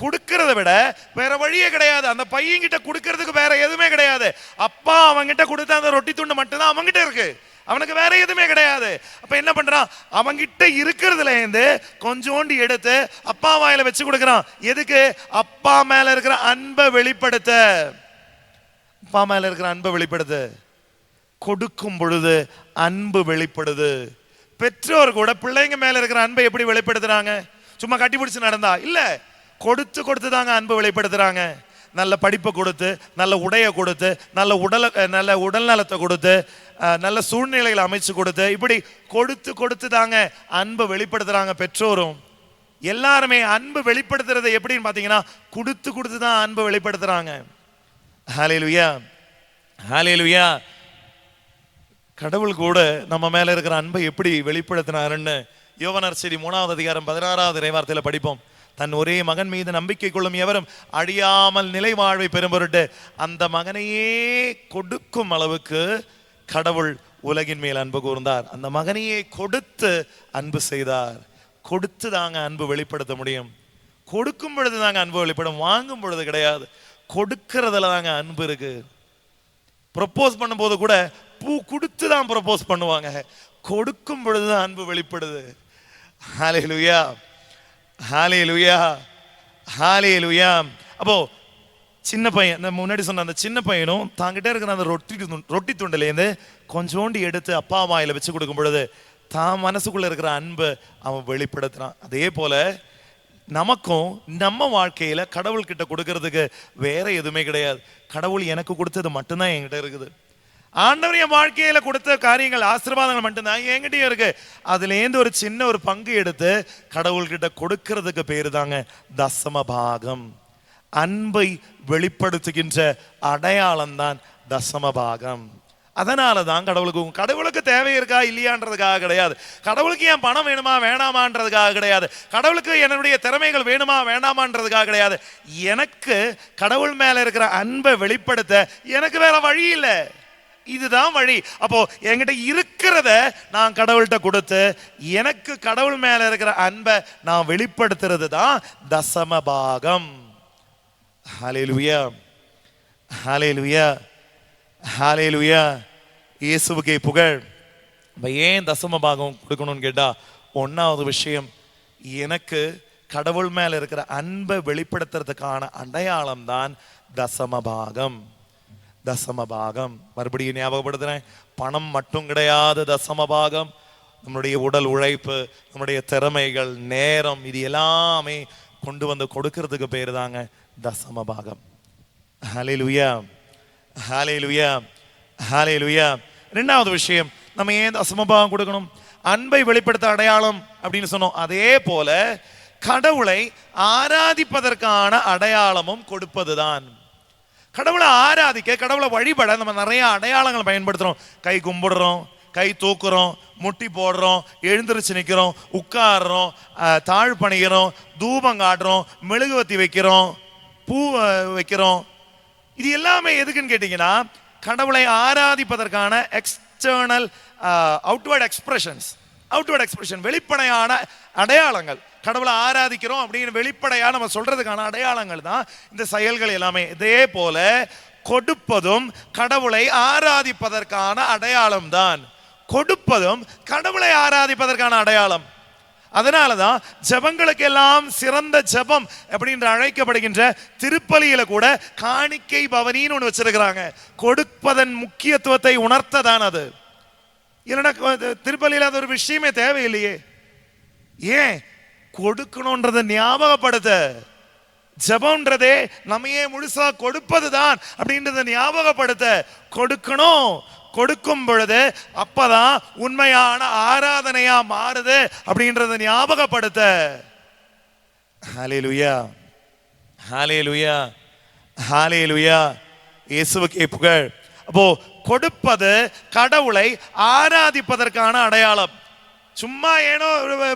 கொடுக்கிறத விட வேற வழியே கிடையாது. அந்த பையன் கிட்ட கொடுக்கிறதுக்கு வேற எதுவுமே கிடையாது. அப்பா அவங்கிட்ட கொடுத்த அந்த ரொட்டி துண்டு மட்டும்தான் அவங்கிட்ட இருக்கு, அவனுக்கு வேற எதுவுமே கிடையாது. அப்ப என்ன பண்றான், அவங்கிட்ட இருக்கிறதுல இருந்து கொஞ்சோண்டு எடுத்து அப்பா வாயில வச்சு கொடுக்கிறான். எதுக்கு? அப்பா மேல இருக்கிற அன்பை வெளிப்படுத்த. அப்பா மேல இருக்கிற அன்பை வெளிப்படுத்த. கொடுக்கும் பொழுது அன்பு வெளிப்படுது. பெற்றோர் கூட பிள்ளைங்க மேல இருக்கிற அன்பை எப்படி வெளிப்படுத்துறாங்க? சும்மா கட்டி பிடிச்சு நடந்தா இல்ல, கொடுத்து தாங்க அன்பு வெளிப்படுத்துறாங்க. நல்ல படிப்பை கொடுத்து, நல்ல உடையை கொடுத்து, நல்ல உடல் நலத்தை கொடுத்து, நல்ல சூழ்நிலைகளை அமைச்சு கொடுத்து, இப்படி கொடுத்து தாங்க அன்பை வெளிப்படுத்துறாங்க. பெற்றோரும் எல்லாருமே அன்பு வெளிப்படுத்துறது எப்படின்னு பாத்தீங்கன்னா கொடுத்து தான் அன்பு வெளிப்படுத்துறாங்க. ஹல்லேலூயா, ஹல்லேலூயா. கடவுள் கூட நம்ம மேல இருக்கிற அன்பை எப்படி வெளிப்படுத்தினாருன்னு யோவான் நற்செய்தி 3வது அதிகாரம் 16வது இறைவார்த்தையில படிப்போம். தன் ஒரே மகன் மீது நம்பிக்கை கொள்ளும் எவரும் அழியாமல் நிலை வாழ்வை பெறும் பொருட்டு அந்த மகனையே கொடுக்கும் அளவுக்கு கடவுள் உலகின் மேல் அன்பு கூர்ந்தார். அந்த மகனையே கொடுத்து அன்பு செய்தார். கொடுத்து தாங்க அன்பு வெளிப்படுத்த முடியும். கொடுக்கும் பொழுது தாங்க அன்பு வெளிப்படும், வாங்கும் பொழுது கிடையாது. கொடுக்கறதுல தாங்க அன்பு இருக்கு. ப்ரொப்போஸ் பண்ணும் போது கூட பூ கொடுத்து தான் ப்ரொப்போஸ் பண்ணுவாங்க. கொடுக்கும் பொழுதுதான் அன்பு வெளிப்படுது. ஹல்லேலூயா, ஹல்லேலூயா, ஹல்லேலூயா. அப்போ சின்ன பையன், நம்ம முன்னாடி சொன்ன அந்த சின்ன பையனும் தாங்கிட்ட இருக்கிற அந்த ரொட்டி துண்டிலேருந்து கொஞ்சோண்டு எடுத்து அப்பா வாயில வச்சு கொடுக்கும் பொழுது தான் மனசுக்குள்ள இருக்கிற அன்பு அவன் வெளிப்படுத்துறான். அதே போல நமக்கும் நம்ம வாழ்க்கையில கடவுள் கிட்ட கொடுக்கறதுக்கு வேற எதுவுமே கிடையாது. கடவுள் எனக்கு கொடுத்தது மட்டும்தான் என்கிட்ட இருக்குது. ஆண்டவர் என் வாழ்க்கையில கொடுத்த காரியங்கள், ஆசீர்வாதங்கள் மட்டும்தான் என்கிட்டயும் இருக்கு. அதுலேருந்து ஒரு சின்ன ஒரு பங்கு எடுத்து கடவுள்கிட்ட கொடுக்கறதுக்கு பேரு தாங்க தசம பாகம். அன்பை வெளிப்படுத்துகின்ற அடையாளம் தான் தசம பாகம். அதனால தான் கடவுளுக்கு தேவை இருக்கா இல்லையான்றதுக்காக கிடையாது, கடவுளுக்கு என் பணம் வேணுமா வேணாமான்றதுக்காக கிடையாது, கடவுளுக்கு என்னுடைய திறமைகள் வேணுமா வேணாமான்றதுக்காக கிடையாது. எனக்கு கடவுள் மேல இருக்கிற அன்பை வெளிப்படுத்த எனக்கு வேற வழி இல்லை, இதுதான் வழி. அப்போ என்கிட்ட இருக்கிறத நான் கடவுள்கிட்ட கொடுத்து எனக்கு கடவுள் மேல இருக்கிற அன்பை நான் வெளிப்படுத்துறது தான் தசம பாகம். ஹல்லேலூயா, ஹல்லேலூயா, ஹல்லேலூயா. இயேசுவுக்கே புகழ். ஏன் தசம பாகம் கொடுக்கணும்னு கேட்டா, ஒன்னாவது விஷயம், எனக்கு கடவுள் மேல இருக்கிற அன்பை வெளிப்படுத்துறதுக்கான அடையாளம் தான் தசம பாகம். தசம பாகம் மறுபடியும் ஞாபகப்படுத்துறேன், பணம் மட்டும் கிடையாது தசம பாகம். நம்முடைய உடல் உழைப்பு, நம்முடைய திறமைகள், நேரம், இது எல்லாமே கொண்டு வந்து கொடுக்கறதுக்கு பேரு தாங்க தசம பாகம். ஹல்லேலூயா, ஹல்லேலூயா, ஹல்லேலூயா. இரண்டாவது விஷயம், நம்ம ஏன் தசமபாகம் கொடுக்கணும்? அன்பை வெளிப்படுத்த அடையாளம் அப்படின்னு சொன்னோம். அதே போல கடவுளை ஆராதிப்பதற்கான அடையாளமும் கொடுப்பதுதான். கடவுளை ஆராதிக்க, கடவுளை வழிபட நம்ம நிறைய அடையாளங்கள் பயன்படுத்துறோம். கை கும்பிடுறோம், கை தூக்குறோம், முட்டி போடுறோம், எழுந்திருச்சு நிற்கிறோம், உட்காடுறோம், தாழ் பணிகிறோம், தூபம் காட்டுறோம், மெழுகுவத்தி வைக்கிறோம், பூ வைக்கிறோம். இது எல்லாமே எதுக்குன்னு கேட்டீங்கன்னா, கடவுளை ஆராதிப்பதற்கான எக்ஸ்டர்னல் அவுட்வர்ட் எக்ஸ்பிரஷன், வெளிப்படையான அடையாளங்கள். கடவுளை ஆராதிக்கிறோம் அப்படின்னு வெளிப்படையா நம்ம சொல்றதுக்கான அடையாளங்கள் தான் இந்த செயல்கள் எல்லாமே. இதே போல கொடுப்பதும் கடவுளை ஆராதிப்பதற்கான அடையாளம் தான். கொடுப்பதும் கடவுளை ஆராதிப்பதற்கான அடையாளம். அதனாலதான் ஜெபங்களுக்கு எல்லாம் சிறந்த ஜெபம் அப்படின்ற அழைக்கப்படுகின்ற திருப்பலியில கூட காணிக்கை பவனின்னு ஒண்ணு வச்சிருக்கிறாங்க. கொடுப்பதன் முக்கியத்துவத்தை உணர்த்ததான் அது. இல்லைன்னா திருப்பலியில அது ஒரு விஷயமே தேவையில்லையே. ஏன்? கொடுக்கணும்ன்றதை ஞாபகப்படுத்த. ஜெபம்ன்றதே நம்மையே முழுசா கொடுப்பதுதான் அப்படின்றத ஞாபகப்படுத்த. கொடுக்கணும், கொடுக்கும் பொழுது அப்பதான் உண்மையான ஆராதனையா மாறுது அப்படின்றத ஞாபகப்படுத்த. ஹல்லேலூயா, ஹல்லேலூயா, ஹல்லேலூயா. இயேசுவுக்கே புகழ். அப்போ கொடுப்பது கடவுளை ஆராதிப்பதற்கான அடையாளம். சும்மா ஏனோ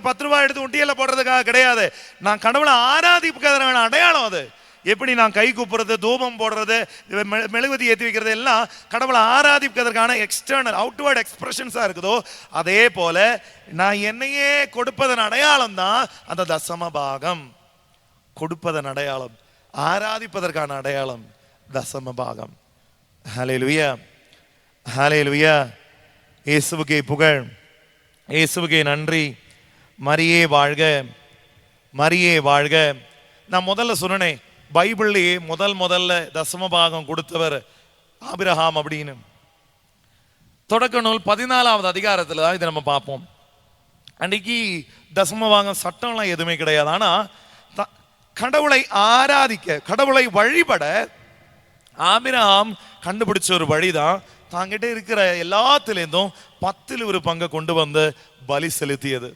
10 ரூபாய் எடுத்து உண்டியல்ல போடுறதுக்காக கிடையாது. நான் கடவுளை ஆராதிப்பதற்கான அடையாளம் அது. எப்படி நான் கை கூப்புறது, தூபம் போடுறது, மெழுகுவத்தி ஏற்றி வைக்கிறது எல்லாம் கடவுளை ஆராதிப்பதற்கான எக்ஸ்டர்னல் அவுட்வர்ட் எக்ஸ்பிரஷன்ஸா இருக்குதோ, அதே போல நான் என்னையே கொடுப்பதன் அடையாளம் தான் அந்த தசம பாகம். கொடுப்பதன் அடையாளம், ஆராதிப்பதற்கான அடையாளம் தசம பாகம். ஹல்லேலூயா, ஹல்லேலூயா. இயேசுவுக்கே புகழ், இயேசுவுக்கே நன்றி. மரியே வாழ்க, மரியே வாழ்க. நான் முதல்ல சொன்னேன், பைபிள்லயே முதல்ல தசம பாகம் கொடுத்தவர் ஆபிரகாம் அப்படின்னு. தொடக்க நூல் 14வது அதிகாரத்துல தான் இதை நம்ம பார்ப்போம். அன்னைக்கு தசம பாகம் சட்டம்லாம் எதுவுமே கிடையாது. ஆனா கடவுளை ஆராதிக்க, கடவுளை வழிபட ஆபிரகாம் கண்டுபிடிச்ச ஒரு வழிதான் தாங்கிட்ட இருக்கிற எல்லாத்திலேருந்தும் 10ல் ஒரு பங்கை கொண்டு வந்து பலி செலுத்தியது.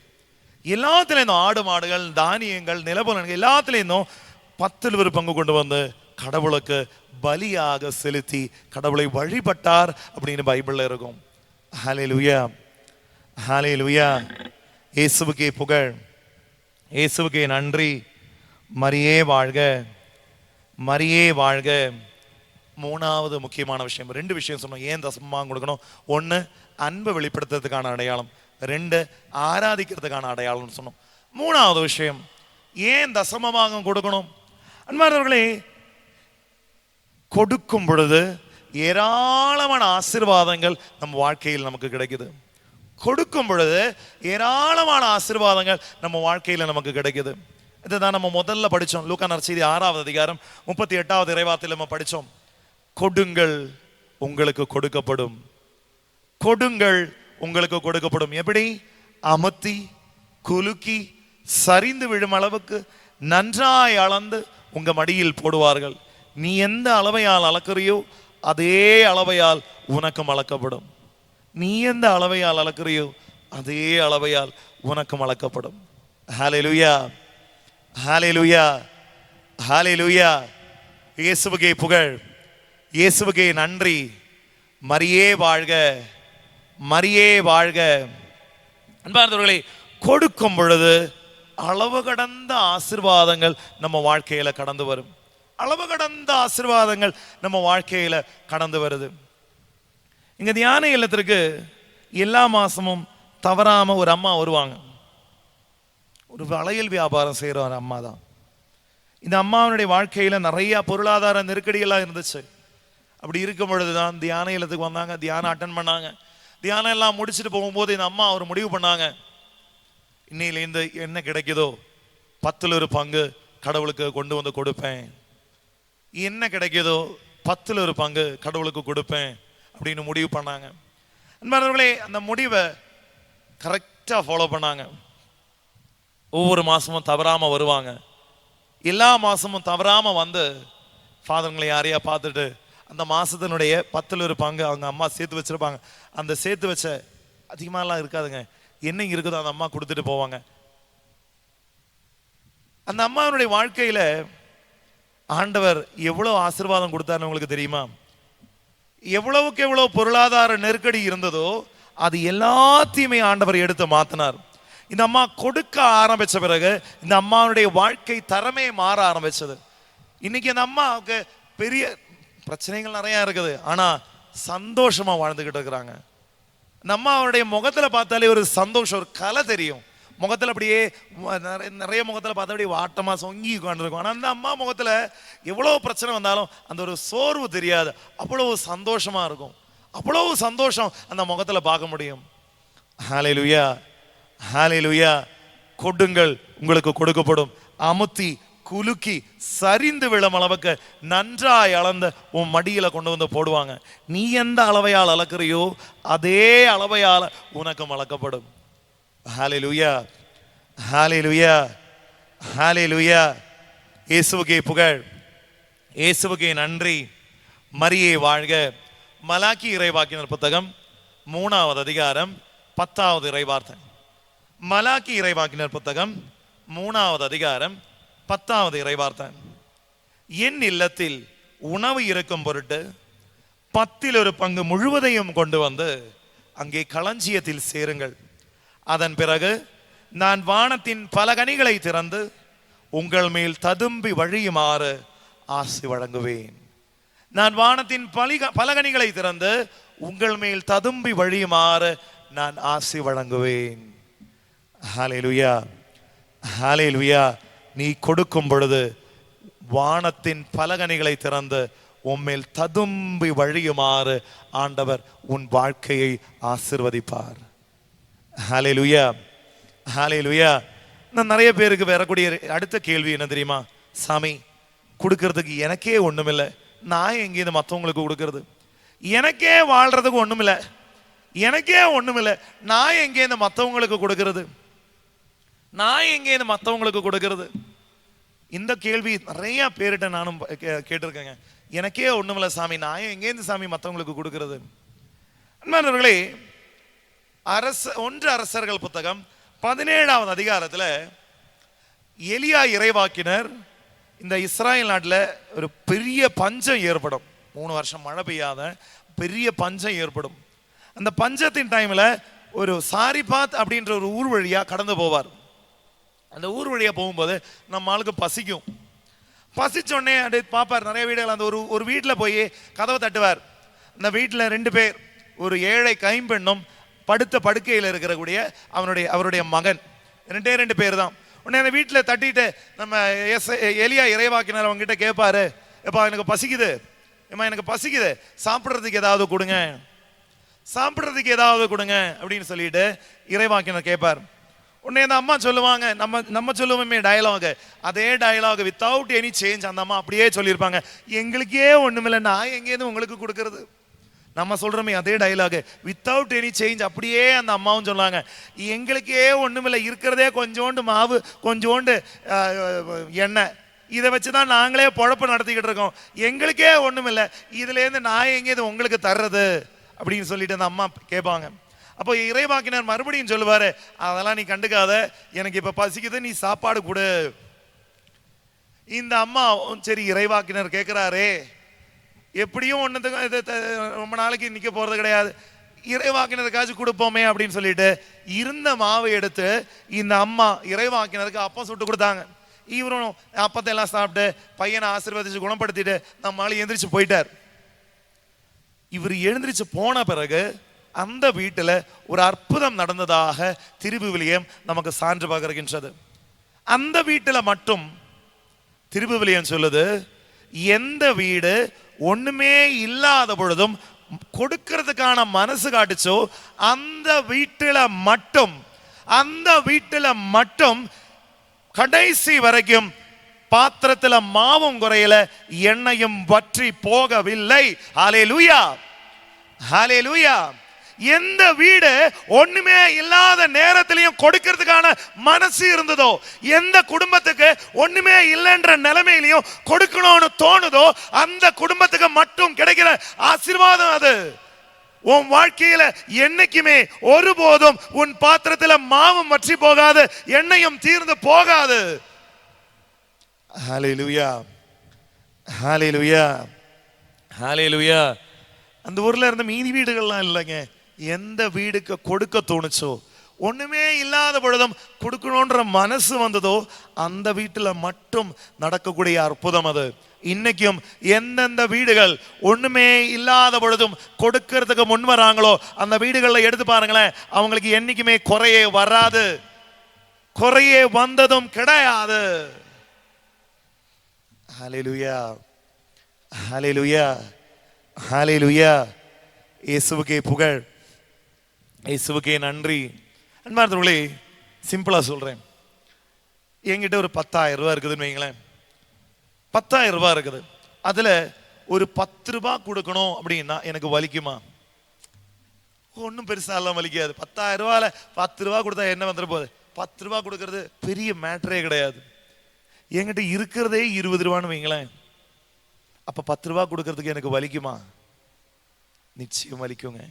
எல்லாத்திலேருந்தும் ஆடு மாடுகள், தானியங்கள், நிலபலன்கள் எல்லாத்திலேருந்தும் 10ல் ஒரு பங்கு கொண்டு வந்து கடவுளுக்கு பலியாக செலுத்தி கடவுளை வழிபட்டார் அப்படின்னு பைபிள்ல இருக்கும். ஹல்லேலூயா, ஹல்லேலூயா. இயேசுவுக்கே புகழ், இயேசுவுக்கே நன்றி. மரியே வாழ்க, மரியே வாழ்க. மூணாவது முக்கியமான விஷயம், 2 விஷயம் சொன்னோம் ஏன் தசமபாகம் கொடுக்கணும். 1 அன்பை வெளிப்படுத்துறதுக்கான அடையாளம், 2 ஆராதிக்கிறதுக்கான அடையாளம் சொன்னோம். மூணாவது விஷயம், ஏன் தசமபாகம் கொடுக்கணும்? அன்பார்ந்தவர்களே, கொடுக்கும் பொழுது ஏராளமான ஆசீர்வாதங்கள் நம்ம வாழ்க்கையில் நமக்கு கிடைக்குது. கொடுக்கும் பொழுது ஏராளமான ஆசீர்வாதங்கள் நம்ம வாழ்க்கையில் நமக்கு கிடைக்குது. இதுதான் நம்ம முதல்ல படிச்சோம். லூக்கா நற்செய்தி 6வது அதிகாரம் 38வது இறைவார்த்தையில் நம்ம படிச்சோம். கொடுங்கள் உங்களுக்கு கொடுக்கப்படும், கொடுங்கள் உங்களுக்கு கொடுக்கப்படும். எப்படி? அமர்த்தி குலுக்கி சரிந்து விழும் அளவுக்கு நன்றாய் அளந்து உங்க மடியில் போடுவார்கள். நீ எந்த அளவையால் அளக்குறியோ அதே அளவையால் உனக்கும் அளக்கப்படும். நீ எந்த அளவையால் அளக்குறியோ அதே அளவையால் உனக்கும் அளக்கப்படும். ஹல்லேலூயா, ஹல்லேலூயா, ஹல்லேலூயா. இயேசுவுக்கே புகழ், இயேசுவுக்கே நன்றி. மரியே வாழ்க, மரியே வாழ்க. அன்பார்ந்தவர்களே, கொடுக்கும் பொழுது அளவு கடந்த ஆசீர்வாதங்கள் நம்ம வாழ்க்கையில கடந்து வரும். அளவு கடந்த ஆசீர்வாதங்கள் நம்ம வாழ்க்கையில கடந்து வருது. இங்க தியான இல்லத்திற்கு எல்லா மாசமும் தவறாம ஒரு அம்மா வருவாங்க. ஒரு வளையல் வியாபாரம் செய்யற ஒரு அம்மா தான். இந்த அம்மாவுடைய வாழ்க்கையில நிறைய பொருளாதார நெருக்கடியெல்லாம் இருந்துச்சு. அப்படி இருக்கும் பொழுதுதான் தியான இல்லத்துக்கு வந்தாங்க, தியானம் அட்டன் பண்ணாங்க. தியானம் எல்லாம் முடிச்சுட்டு போகும்போது இந்த அம்மா ஒரு முடிவு பண்ணாங்க, இன்னையிலேருந்து என்ன கிடைக்குதோ 10ல் ஒரு பங்கு கடவுளுக்கு கொண்டு வந்து கொடுப்பேன். என்ன கிடைக்குதோ 10ல் ஒரு பங்கு கடவுளுக்கு கொடுப்பேன் அப்படின்னு முடிவு பண்ணாங்க. அன்பானவர்களே, அந்த முடிவை கரெக்டா ஃபாலோ பண்ணாங்க. ஒவ்வொரு மாசமும் தவறாம வருவாங்க. எல்லா மாசமும் தவறாம வந்து ஃபாதர்களை யாரையா பார்த்துட்டு அந்த மாசத்தினுடைய 10ல் ஒரு பங்கு அவங்க அம்மா சேர்த்து வச்சிருப்பாங்க. அந்த சேர்த்து வச்ச அதிகமாலாம் இருக்காதுங்க, என்ன இருக்குதோ அந்த அம்மா கொடுத்துட்டு போவாங்க. அந்த அம்மாவுடைய வாழ்க்கையில ஆண்டவர் எவ்வளவு ஆசீர்வாதம் கொடுத்தாருன்னு உங்களுக்கு தெரியுமா? எவ்வளவுக்கு எவ்வளவு பொருளாதார நெருக்கடி இருந்ததோ அது எல்லாத்தையுமே ஆண்டவர் எடுத்து மாத்தினார். இந்த அம்மா கொடுக்க ஆரம்பிச்ச பிறகு இந்த அம்மாவுடைய வாழ்க்கை தரமே மாற ஆரம்பிச்சது. இன்னைக்கு அந்த அம்மாவுக்கு பெரிய பிரச்சனைகள் நிறைய இருக்குது, ஆனா சந்தோஷமா வாழ்ந்துகிட்டு இருக்கிறாங்க. இந்த அம்மாவுடைய முகத்துல பார்த்தாலே ஒரு சந்தோஷம், ஒரு கலை தெரியும். முகத்துல அப்படியே நிறைய முகத்துல பார்த்தா அப்படியே வாட்டமா சொங்கி உட்காந்துருக்கும். ஆனா அந்த அம்மா முகத்துல எவ்வளவு பிரச்சனை வந்தாலும் அந்த ஒரு சோர்வு தெரியாது, அவ்வளவு சந்தோஷமா இருக்கும். அவ்வளவு சந்தோஷம் அந்த முகத்துல பார்க்க முடியும். ஹல்லேலூயா, ஹல்லேலூயா. கொடுங்கள், உங்களுக்கு கொடுக்கப்படும். அமுத்தி குலுக்கி சரிந்து விழும் அளவுக்கு நன்றாய் அளந்த உன் மடியில கொண்டு வந்து போடுவாங்க. நீ எந்த அளவையால் அளக்குறியோ அதே அளவையால் உனக்கு அளக்கப்படும். ஹல்லேலூயா, ஹல்லேலூயா, ஹல்லேலூயா. இயேசுவுக்கே புகழ், இயேசுவுக்கே நன்றி. மரியே வாழ்க. மலாக்கி இறைவாக்கினர் புத்தகம் 3வது அதிகாரம் 10வது இறைவார்த்தை. மலாக்கி இறைவாக்கினர் புத்தகம் 3வது அதிகாரம் 10வது இறைவார்த்தை. என் இல்லத்தில் உணவு இருக்கும் பொருட்டு 10ல் ஒரு பங்கு முழுவதையும் கொண்டு வந்து அங்கே களஞ்சியத்தில் சேருங்கள். அதன் பிறகு நான் வானத்தின் பல கனிகளை திறந்து உங்கள் மேல் ததும்பி வழியுமாறு ஆசி வழங்குவேன். நான் வானத்தின் பல கனிகளை திறந்து உங்கள் மேல் ததும்பி வழியுமாறு நான் ஆசி வழங்குவேன். ஹல்லேலூயா, ஹல்லேலூயா. நீ கொடுக்கும் பொழுது வானத்தின் பலகனிகளை திறந்து உன்மேல் ததும்பி வழியுமாறு ஆண்டவர் உன் வாழ்க்கையை ஆசீர்வதிப்பார். ஹல்லேலூயா, ஹல்லேலூயா. நான் நிறைய பேருக்கு வரக்கூடிய அடுத்த கேள்வி என்ன தெரியுமா? சாமி, கொடுக்கறதுக்கு எனக்கே ஒண்ணுமில்லை, நான் எங்கேருந்து மற்றவங்களுக்கு கொடுக்கறது? எனக்கே வாழ்றதுக்கு ஒண்ணுமில்லை, எனக்கே ஒண்ணுமில்லை, நான் எங்கேருந்து மற்றவங்களுக்கு கொடுக்கறது? நான் எங்கேருந்து மற்றவங்களுக்கு கொடுக்கறது? இந்த கேள்வி நிறைய பேர்கிட்ட நானும் கேட்டிருக்கேங்க. எனக்கே ஒண்ணுமில்லை சாமி, நான் எங்கேருந்து சாமி மற்றவங்களுக்கு கொடுக்கறது? அன்பானவர்களே, 1 அரசர்கள் புத்தகம் 17வது அதிகாரத்தில் எலியா இறைவாக்கினர் இந்த இஸ்ராயல் நாட்டில் ஒரு பெரிய பஞ்சம் ஏற்படும். 3 வருஷம் மழை பெய்யாத பெரிய பஞ்சம் ஏற்படும். அந்த பஞ்சத்தின் டைம்ல ஒரு சாரிபாத் அப்படின்ற ஒரு ஊர் வழியா கடந்து போவார். அந்த ஊர் வழியா போகும்போது நம்ம ஆளுக்கு பசிக்கும். பசிச்சோடனே அப்படியே பார்ப்பார் நிறைய வீடுகள். அந்த ஒரு வீட்டில் போய் கதவை தட்டுவார். அந்த வீட்டில் 2 பேர், ஒரு ஏழை கைம்பெண்ணும் படுத்த படுக்கையில் இருக்கக்கூடிய அவருடைய மகன், 2 பேர் தான். உடனே அந்த வீட்டில் தட்டிட்டு நம்ம எலியா இறைவாக்கினர் அவங்க கிட்ட கேட்பாரு, எப்பா எனக்கு பசிக்குது, ஏமா எனக்கு பசிக்குது, சாப்பிட்றதுக்கு ஏதாவது கொடுங்க, சாப்பிட்றதுக்கு ஏதாவது கொடுங்க அப்படின்னு சொல்லிட்டு இறைவாக்கினர் கேட்பார். உடனே அந்த அம்மா சொல்லுவாங்க, நம்ம சொல்லுவோமே டயலாக், அதே டயலாக் வித்தவுட் எனி சேஞ்ச் அந்த அம்மா அப்படியே சொல்லியிருப்பாங்க, எங்களுக்கே ஒண்ணுமில்லை, நான் எங்கேருந்து உங்களுக்கு கொடுக்கறது? நம்ம சொல்றோமே அதே டயலாக் வித்தவுட் எனி சேஞ்ச் அப்படியே அந்த அம்மாவும் சொன்னாங்க, எங்களுக்கே ஒண்ணுமில்லை, இருக்கிறதே கொஞ்சோண்டு மாவு, கொஞ்சோண்டு எண்ணெய், இதை வச்சுதான் நாங்களே பொழப்பு நடத்திக்கிட்டு இருக்கோம், எங்களுக்கே ஒண்ணுமில்லை, இதுலேருந்து நான் எங்கேருந்து உங்களுக்கு தர்றது அப்படின்னு சொல்லிட்டு அந்த அம்மா கேட்பாங்க. அப்போ இறைவாக்கினர் மறுபடியும் சொல்லுவாரு, அதெல்லாம் நீ கண்டுக்காத, எனக்கு இப்ப பசிக்குது, நீ சாப்பாடு கொடு. இந்த அம்மா சரி இறைவாக்கினர் கேட்கிறாரே, எப்படியும் ஒன்றுத்துக்கு ரொம்ப நாளைக்கு நிற்க போகிறது கிடையாது, இறைவாக்கினருக்காச்சும் கொடுப்போமே அப்படின்னு சொல்லிட்டு இருந்த மாவை எடுத்து இந்த அம்மா இறைவாக்கினருக்கு அப்பம் சுட்டு கொடுத்தாங்க. இவரும் அப்பத்தை எல்லாம் சாப்பிட்டு பையனை ஆசீர்வதிச்சு குணப்படுத்திட்டு நம்ம ஆளு எந்திரிச்சு போயிட்டார். இவர் எழுந்திரிச்சு போன பிறகு அந்த வீட்டுல ஒரு அற்புதம் நடந்ததாக திருவிவிலியம் நமக்கு சான்று பகர்கின்றது. அந்த வீட்டுல மட்டும் திருவிவிலியம் சொல்லுது, எந்த வீடு ஒண்ணுமே இல்லாத பொழுதும் கொடுக்கிறதுக்கான மனசு காட்டுச்சோ அந்த வீட்டுல மட்டும் கடைசி வரைக்கும் பாத்திரத்துல மாவும் குறையல, எண்ணெயும் வற்றி போகவில்லை. ஹல்லேலூயா, ஹல்லேலூயா. எந்த வீடு ஒண்ணுமே இல்லாத நேரத்திலையும் கொடுக்கிறதுக்கான மனசு இருந்ததோ, எந்த குடும்பத்துக்கு ஒண்ணுமே இல்லைன்ற நிலைமையிலையும் கொடுக்கணும்னு தோணுதோ அந்த குடும்பத்துக்கு மட்டும் கிடைக்கிற ஆசீர்வாதம் அது. உன் வாழ்க்கையில என்னைக்குமே ஒருபோதும் உன் பாத்திரத்துல மாவும் வற்றி போகாது, எண்ணெயும் தீர்ந்து போகாது. ஹல்லேலூயா, ஹல்லேலூயா, ஹல்லேலூயா. அந்த ஊர்ல இருந்த மீதி வீடுகள்லாம் இல்லைங்க. எந்த வீடுக்கு கொடுக்க தோணுச்சோ, ஒண்ணுமே இல்லாத பொழுதும் கொடுக்கணும்ன்ற மனசு வந்ததோ அந்த வீட்டுல மட்டும் நடக்கக்கூடிய அற்புதம் அது. இன்னைக்கும் எந்தெந்த வீடுகள் ஒண்ணுமே இல்லாத பொழுதும் கொடுக்கிறதுக்கு முன் வராங்களோ அந்த வீடுகள்ல எடுத்து பாருங்களேன், அவங்களுக்கு என்னைக்குமே குறையே வராது, குறையே வந்ததும் கிடையாது. ஹல்லேலூயா, ஹல்லேலூயா, ஹல்லேலூயா. இயேசுவுக்கே புகழ், இயேசுவுக்கே நன்றி. அன்பார்ந்தவர்களே, சிம்பிளா சொல்றேன், என்கிட்ட ஒரு 10,000 ரூபாய் இருக்குதுன்னு வைங்களேன். 10,000 ரூபாய் இருக்குது, அதுல ஒரு 10 ரூபாய் கொடுக்கணும் அப்படின்னா எனக்கு வலிக்குமா? ஒன்றும் பெருசா எல்லாம் வலிக்காது. 10,000 ரூபாயில 10 ரூபாய் கொடுத்தா என்ன வந்துட போகுது? 10 ரூபாய் கொடுக்கறது பெரிய மேட்டரே கிடையாது. என்கிட்ட இருக்கிறதே 20 ரூபான்னு வைங்களேன். அப்ப 10 ரூபாய் கொடுக்கறதுக்கு எனக்கு வலிக்குமா? நிச்சயம் வலிக்குங்க.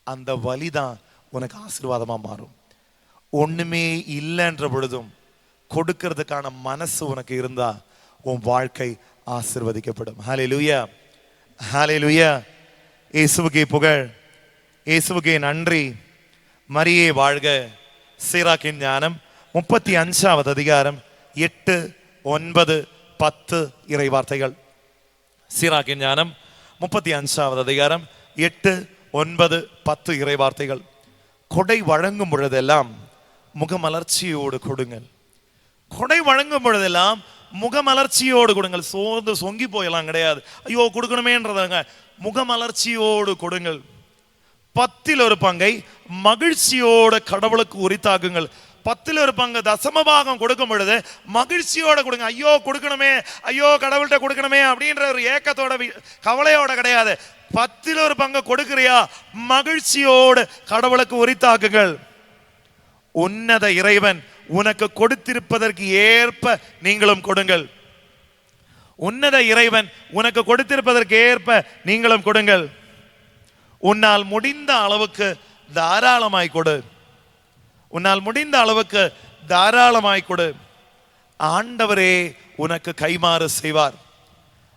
அந்த வலிதான் உனக்கு ஆசீர்வாதமா மாறும். ஒண்ணுமே இல்லைன்ற பொழுதும் கொடுக்கிறதுக்கான மனசு உனக்கு இருந்தா உன் வாழ்க்கை ஆசீர்வதிக்கப்படும். ஹல்லேலூயா, ஹல்லேலூயா. இயேசுவுக்கே புகழ், இயேசுவுக்கே நன்றி. மரியே வாழ்க. சீராக்கின் ஞானம் 35வது அதிகாரம் 8, 9, 10 இறை வார்த்தைகள். சீராக்கின் ஞானம் 35வது அதிகாரம் 8, 9, 10 இறை வார்த்தைகள். கொடை வழங்கும் பொழுதெல்லாம் முகமலர்ச்சியோடு கொடுங்கள். கொடை வழங்கும் பொழுதெல்லாம் முகமலர்ச்சியோடு கொடுங்கள். சோர்ந்து சொங்கி போயெல்லாம் கிடையாது, ஐயோ கொடுக்கணுமேன்றதாங்க. முகமலர்ச்சியோடு கொடுங்கள். 10ல் ஒரு பங்கை மகிழ்ச்சியோட கடவுளுக்கு உரித்தாக்குங்கள். 10ல் ஒரு பங்கு தசமபாகம் கொடுக்கும் பொழுது மகிழ்ச்சியோட கொடுங்க. ஐயோ கொடுக்கணுமே, ஐயோ கடவுள்கிட்ட கொடுக்கணுமே அப்படின்ற ஒரு ஏக்கத்தோட கவலையோட கிடையாது. 10ல் ஒரு பங்கு கொடுக்கிறியா, மகிழ்ச்சியோடு கடவுளுக்கு உரித்தாக்குங்கள். உன்னத இறைவன் உனக்கு கொடுத்திருப்பதற்கு ஏற்ப நீங்களும் கொடுங்கள். உன்னத இறைவன் உனக்கு கொடுத்திருப்பதற்கு ஏற்ப நீங்களும் கொடுங்கள். உன்னால் முடிந்த அளவுக்கு தாராளமாய் கொடு. உன்னால் முடிந்த அளவுக்கு தாராளமாய் கொடு. ஆண்டவரே உனக்கு கைமாறு செய்வார்.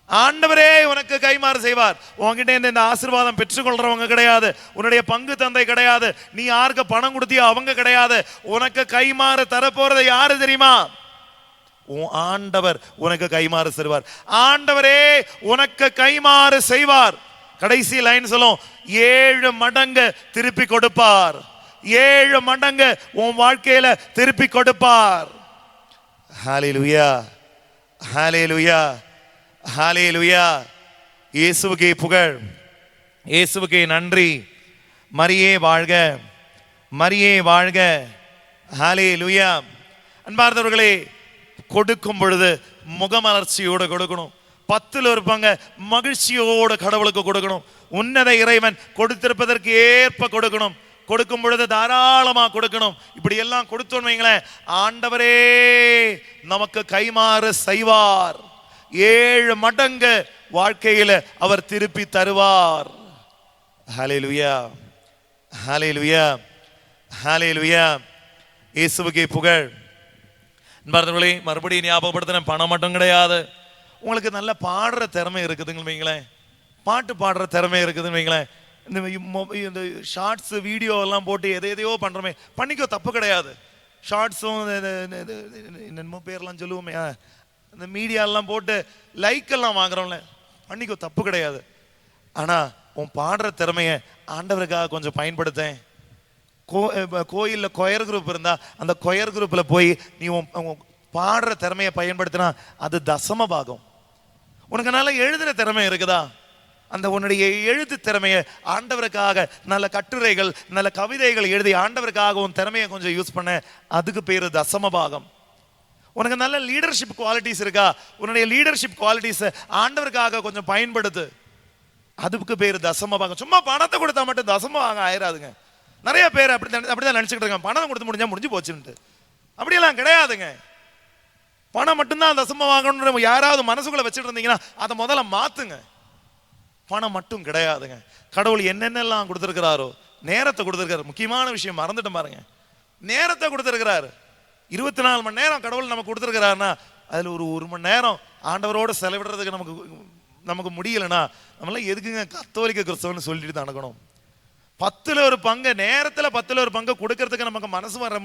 ஆண்டவரே உனக்கு கைமாறு செய்வார். உன்கிட்ட இந்த ஆசீர்வாதம் பெற்றுக்கொள்றவங்க கிடையாது, உன்னுடைய பங்கு தந்தை கிடையாது, நீ யாருக்கு பணம் கொடுத்தியோ அவங்க கிடையாது. உனக்கு கைமாறு தரப்போறது யாரு தெரியுமா? ஆண்டவர் உனக்கு கைமாறு செய்வார். ஆண்டவரே உனக்கு கைமாறு செய்வார். கடைசி லைன் சொல்லும், 7 மடங்கு திருப்பி கொடுப்பார். 7 மடங்கு உன் வாழ்க்கையில திருப்பி கொடுப்பார். ஹல்லேலூயா, ஹல்லேலூயா, ஹல்லேலூயா. இயேசுவுக்கே புகழ், இயேசுவுக்கே நன்றி. மரியே வாழ்க, மரியே வாழ்க. ஹல்லேலூயா. அன்பார்ந்தவர்களே, கொடுக்கும் பொழுது முகமலர்ச்சியோடு கொடுக்கணும். 10ல் ஒரு பங்கு மகிழ்ச்சியோடு கடவுளுக்கு கொடுக்கணும். உன்னத இறைவன் கொடுத்திருப்பதற்கு ஏற்ப கொடுக்கணும். கொடுக்கும் பொழுது தாராளமா கொடுக்கணும். இப்படி எல்லாம் கொடுத்தோம் வைங்களேன், ஆண்டவரே நமக்கு கைமாறு செய்வார். 7 மடங்கு வாழ்க்கையில அவர் திருப்பி தருவார். ஹல்லேலூயா, ஹல்லேலூயா, ஹல்லேலூயா. இயேசுவுக்கே புகழ். மறுபடியும் ஞாபகப்படுத்தின, பணம் மட்டும் கிடையாது. உங்களுக்கு நல்ல பாடுற திறமை இருக்குதுங்க வைங்களேன், பாட்டு பாடுற திறமை இருக்குதுன்னு வைங்களேன். இந்த ஷார்ட்ஸ் வீடியோ எல்லாம் போட்டு எதையோ பண்றோமே, பண்ணிக்கோ, தப்பு கிடையாது. ஷார்ட்ஸும் என்னமோ பேர்லாம் சொல்லுவோமே, இந்த மீடியாலாம் போட்டு லைக் எல்லாம் வாங்குறோம்ல, பண்ணிக்கோ, தப்பு கிடையாது. ஆனா உன் பாடுற திறமைய ஆண்டவருக்காக கொஞ்சம் பயன்படுத்தேன். கோயிலில் கொயர் குரூப் இருந்தா அந்த கொயர் குரூப்ல போய் நீ பாடுற திறமையை பயன்படுத்தினா அது தசம பாகம். உனக்கு நல்ல எழுதுற திறமை இருக்குதா, அந்த உன்னுடைய எழுத்து திறமையை ஆண்டவருக்காக நல்ல கட்டுரைகள் நல்ல கவிதைகள் எழுதி ஆண்டவருக்காக உன் திறமையை கொஞ்சம் யூஸ் பண்ண, அதுக்கு பேரு தசம பாகம். உனக்கு நல்ல லீடர்ஷிப் குவாலிட்டிஸ் இருக்கா, உன்னுடைய லீடர்ஷிப் குவாலிட்டிஸ் ஆண்டவருக்காக கொஞ்சம் பயன்படுத்து, அதுக்கு பேரு தசம பாகம். சும்மா பணத்தை கொடுத்தா மட்டும் தசம பாகம் ஆயிராதுங்க. நிறைய பேர் அப்படிதான் நினைச்சுக்கிட்டு இருக்காங்க, பணம் கொடுத்து முடிஞ்சு போச்சுன்ட்டு. அப்படியெல்லாம் கிடையாதுங்க. பணம் மட்டும்தான் தசம வாங்கணும் யாராவது மனசுக்குள்ள வச்சுட்டு இருந்தீங்கன்னா அதை முதல்ல மாத்துங்க. பணம் மட்டும் கிடையாதுங்க. கடவுள் என்னென்னலாம் கொடுத்திருக்கிறாரோ, நேரத்தை கொடுத்திருக்காரு. முக்கியமான விஷயம் மறந்துட்டு பாருங்க, நேரத்தை கொடுத்திருக்கிறாரு. 24 மணி நேரம் கடவுள் நமக்கு கொடுத்திருக்கிறாருன்னா அதுல ஒரு மணி நேரம் ஆண்டவரோட செலவிடுறதுக்கு நமக்கு முடியலன்னா நம்மளாம் எதுக்குங்க கத்தோலிக்க கிறிஸ்தவன்னு சொல்லிட்டு தான் நடக்கணும். 10ல் 1 பங்கு நேரத்துல 10ல் 1 பங்கு கொடுக்கறதுக்கு நமக்கு மனசு வர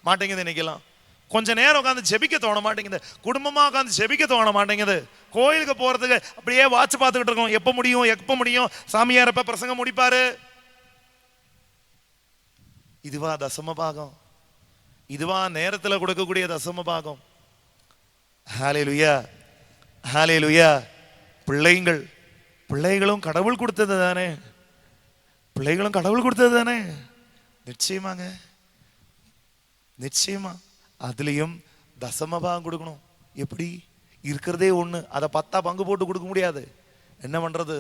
மாட்டேங்குது. இன்னைக்கெல்லாம் கொஞ்ச நேரம் உட்காந்து ஜெபிக்க தோண மாட்டேங்குது, குடும்பமா உட்காந்து ஜெபிக்க தோண மாட்டேங்குது. கோயிலுக்கு போறதுக்கு அப்படியே வாட்ச் பார்த்துக்கிட்டு இருக்கோம், எப்ப முடியும் சாமியார் எப்ப பிரசங்கம் முடிப்பாரு. இதுவா தசம பாகம்? இதுவா நேரத்துல கொடுக்கக்கூடிய தசம பாகம்? ஹல்லேலூயா, ஹல்லேலூயா. பிள்ளைகளும் கடவுள் கொடுத்தது தானே, பிள்ளைகளும் கடவுள் கொடுத்தது தானே. நிச்சயமாங்க, நிச்சயமா அதுலயும் தசமபாகம் கொடுக்கணும். எப்படி? இருக்கிறதே ஒண்ணு, அதை 10ஆ பங்கு போட்டு கொடுக்க முடியாது. என்ன பண்றது?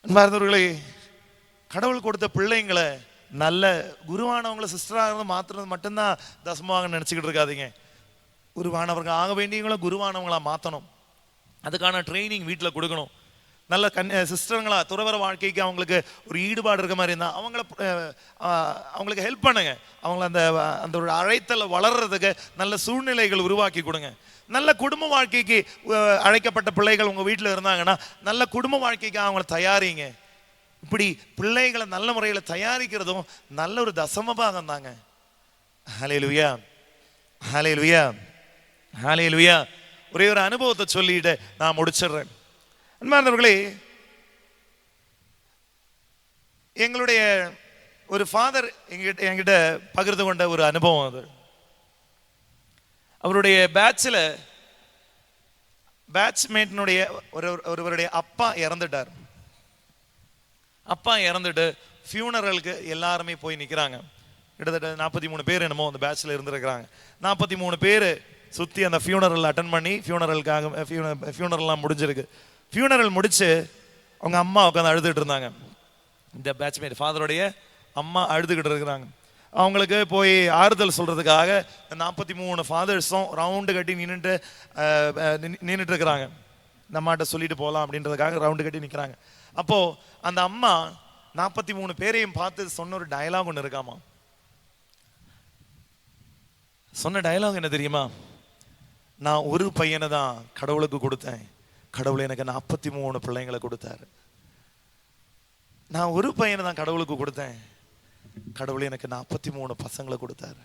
அன்பார்ந்தவர்களே, கடவுள் கொடுத்த பிள்ளைங்களை நல்ல குருவானவங்களை சிஸ்டராக இருந்து மாத்துறது மட்டும்தான் தசமபாகம் நினைச்சுக்கிட்டு இருக்காதீங்க. குருவானவர்கள் ஆக வேண்டியவங்களும் குருவானவங்களா மாத்தணும். அதுக்கான ட்ரைனிங் வீட்டில் கொடுக்கணும். நல்ல சிஸ்டருங்களா துறவர வாழ்க்கைக்கு அவங்களுக்கு ஒரு ஈடுபாடு இருக்க மாதிரி இருந்தால் அவங்களுக்கு ஹெல்ப் பண்ணுங்க. அவங்கள அந்த ஒரு அழைத்தல வளர்றதுக்கு நல்ல சூழ்நிலைகள் உருவாக்கி கொடுங்க. நல்ல குடும்ப வாழ்க்கைக்கு அழைக்கப்பட்ட பிள்ளைகள் உங்கள் வீட்டில் இருந்தாங்கன்னா நல்ல குடும்ப வாழ்க்கைக்கு அவங்கள தயாரிங்க. இப்படி பிள்ளைகளை நல்ல முறையில் தயாரிக்கிறதும் நல்ல ஒரு தசம பாகம் தாங்க. ஹல்லேலூயா, ஹல்லேலூயா, ஹல்லேலூயா. ஒரே ஒரு அனுபவத்தை சொல்லிட்டு நான் முடிச்சிடுறேன். அன்பார்ந்தவர்களே, எங்களுடைய ஒரு ஃபாதர் என்கிட்ட பகிர்ந்து கொண்ட ஒரு அனுபவம் அது. அவருடைய பேட்ச்மேட்டினுடைய ஒருவருடைய அப்பா இறந்துட்டார். அப்பா இறந்துட்டு ஃபியூனரலுக்கு எல்லாருமே போய் நிற்கிறாங்க. கிட்டத்தட்ட 43 பேர் என்னமோ அந்த பேட்ச்ல இருந்திருக்கிறாங்க. 43 பேர் சுற்றி அந்த ஃபியூனரல் அட்டன் பண்ணி ஃபியூனரல்லாம் முடிஞ்சிருக்கு. ஃபியூனரல் முடிச்சு அவங்க அம்மா உட்காந்து அழுதுகிட்டு இருந்தாங்க. இந்த பேட்ச்மேட் ஃபாதருடைய அம்மா அழுதுகிட்டு இருக்கிறாங்க. அவங்களுக்கு போய் ஆறுதல் சொல்றதுக்காக 43 ஃபாதர்ஸும் ரவுண்டு கட்டி நின்றுட்டு இருக்கிறாங்க. இந்த அம்மாட்ட சொல்லிட்டு போகலாம் அப்படின்றதுக்காக ரவுண்டு கட்டி நிற்கிறாங்க. அப்போ அந்த அம்மா 43 பேரையும் பார்த்து சொன்ன ஒரு டயலாக் ஒன்று இருக்காமா. சொன்ன டயலாக் என்ன தெரியுமா? நான் ஒரு பையனை தான் கடவுளுக்கு கொடுத்தேன், கடவுள் எனக்கு 43 பிள்ளைங்களை கொடுத்தாரு. நான் ஒரு பையனை தான் கடவுளுக்கு கொடுத்தேன், கடவுள் எனக்கு 43 பசங்களை கொடுத்தாரு.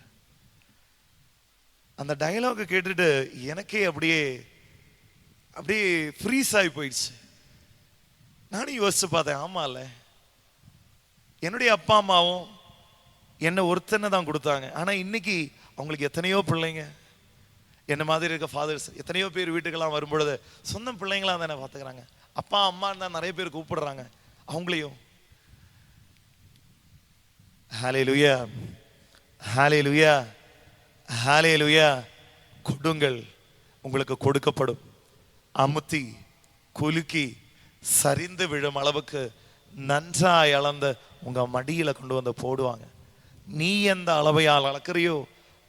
அந்த டயலாக கேட்டுட்டு எனக்கே அப்படியே ஃப்ரீஸ் ஆகி போயிடுச்சு. நானும் யோசிச்சு பார்த்தேன், ஆமா இல்ல, என்னுடைய அப்பா அம்மாவும் என்ன ஒருத்தனை தான் கொடுத்தாங்க. ஆனா இன்னைக்கு அவங்களுக்கு எத்தனையோ பிள்ளைங்க, என்ன மாதிரி இருக்க ஃபாதர்ஸ் எத்தனையோ பேர் வீட்டுக்கெல்லாம் வரும்பொழுது சொந்த பிள்ளைங்களா தானே பார்த்துக்கிறாங்க. அப்பா அம்மா தான் நிறைய பேர் கூப்பிடுறாங்க அவங்களையும். ஹல்லேலூயா, ஹல்லேலூயா, ஹல்லேலூயா. கொடுங்கள், உங்களுக்கு கொடுக்கப்படும். அமுத்தி குலுக்கி சரிந்து விழும் அளவுக்கு நன்றாய் அளந்த உங்க மடியில கொண்டு வந்து போடுவாங்க. நீ எந்த அளவையால் அளக்கிறியோ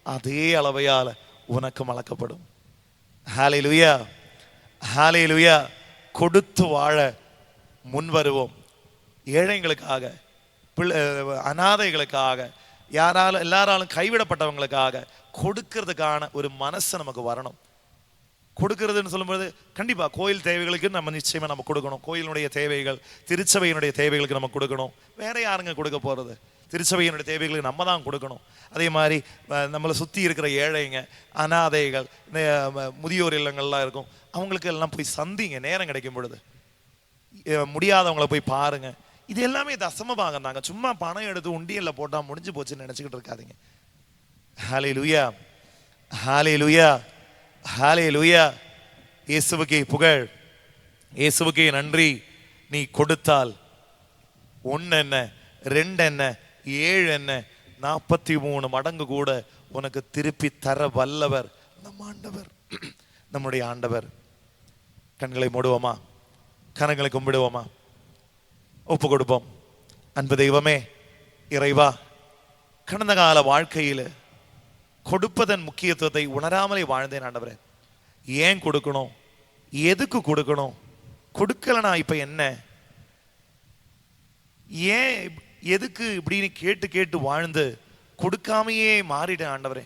அதே அளவையால் உனக்கு அளக்கப்படும். ஹல்லேலூயா, ஹல்லேலூயா. கொடுத்து வாழ முன் வருவோம். ஏழைகளுக்காக, அனாதைகளுக்காக, எல்லாராலும் கைவிடப்பட்டவங்களுக்காக கொடுக்கறதுக்கான ஒரு மனசு நமக்கு வரணும். கொடுக்கறதுன்னு சொல்லும்போது கண்டிப்பா கோயில் தேவைகளுக்கு நம்ம நிச்சயமா நம்ம கொடுக்கணும். கோயிலுடைய தேவைகள், திருச்சபையினுடைய தேவைகளுக்கு நம்ம கொடுக்கணும். வேற யாருங்க கொடுக்க போறது? திருச்சபையினுடைய தேவைகளுக்கு நம்ம தான் கொடுக்கணும். அதே மாதிரி நம்மளை சுற்றி இருக்கிற ஏழைங்க, அனாதைகள், முதியோர் இல்லங்கள்லாம் இருக்கும், அவங்களுக்கு எல்லாம் போய் சந்திங்க நேரம் கிடைக்கும் பொழுது. முடியாதவங்கள போய் பாருங்க. இது எல்லாமே தசமபாகம் தாங்க. சும்மா பணம் எடுத்து உண்டியல்ல போட்டா முடிஞ்சு போச்சுன்னு நினைச்சுக்கிட்டு இருக்காதீங்க. ஹல்லேலூயா, ஹல்லேலூயா, ஹல்லேலூயா. இயேசுவுக்கே புகழ், இயேசுவுக்கே நன்றி. நீ கொடுத்தால் 1 என்ன, 2 என்ன, 7 என்ன, 43 மடங்கு கூட உனக்கு திருப்பி தர வல்லவர் நம் ஆண்டவர், நம்முடைய ஆண்டவர். கண்களை மூடுவோமா, கரங்களை கும்பிடுவோமா, ஒப்பு கொடுப்போம். அன்பு தெய்வமே, இறைவா, கடந்த கால வாழ்க்கையில் கொடுப்பதன் முக்கியத்துவத்தை உணராமலே வாழ்ந்தேன் ஆண்டவரே. ஏன் கொடுக்கணும், எதுக்கு கொடுக்கணும், கொடுக்கலனா இப்ப என்ன, ஏன் எதுக்கு இப்படின்னு கேட்டு கேட்டு வாழ்ந்து கொடுக்காமையே மாறிட்டேன் ஆண்டவரே.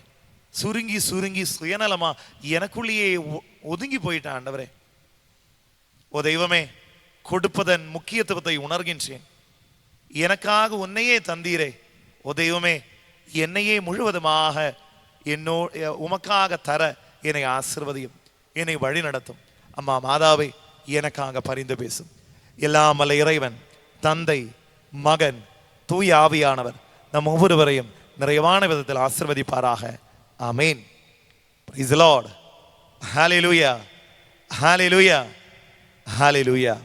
சுருங்கி சுருங்கி சுயநலமா எனக்குள்ளேயே ஒதுங்கி போயிட்டேன் ஆண்டவரே. ஓ தெய்வமே, கொடுப்பதன் முக்கியத்துவத்தை உணர்கின்றேன். எனக்காக உன்னையே தந்தீரே. ஓ தெய்வமே, என்னையே முழுவதுமாக உமக்காக தர என்னை ஆசீர்வதியும், என்னை வழி நடத்தும். அம்மா மாதாவை எனக்காக பரிந்து பேசும். எல்லாம் வல்ல இறைவன், தந்தை, மகன், தூய ஆவியானவர் நம் ஒவ்வொருவரையும் நிறைவான விதத்தில் ஆசீர்வதிப்பாராக. ஆமேன். Praise the Lord. Hallelujah. Hallelujah. Hallelujah.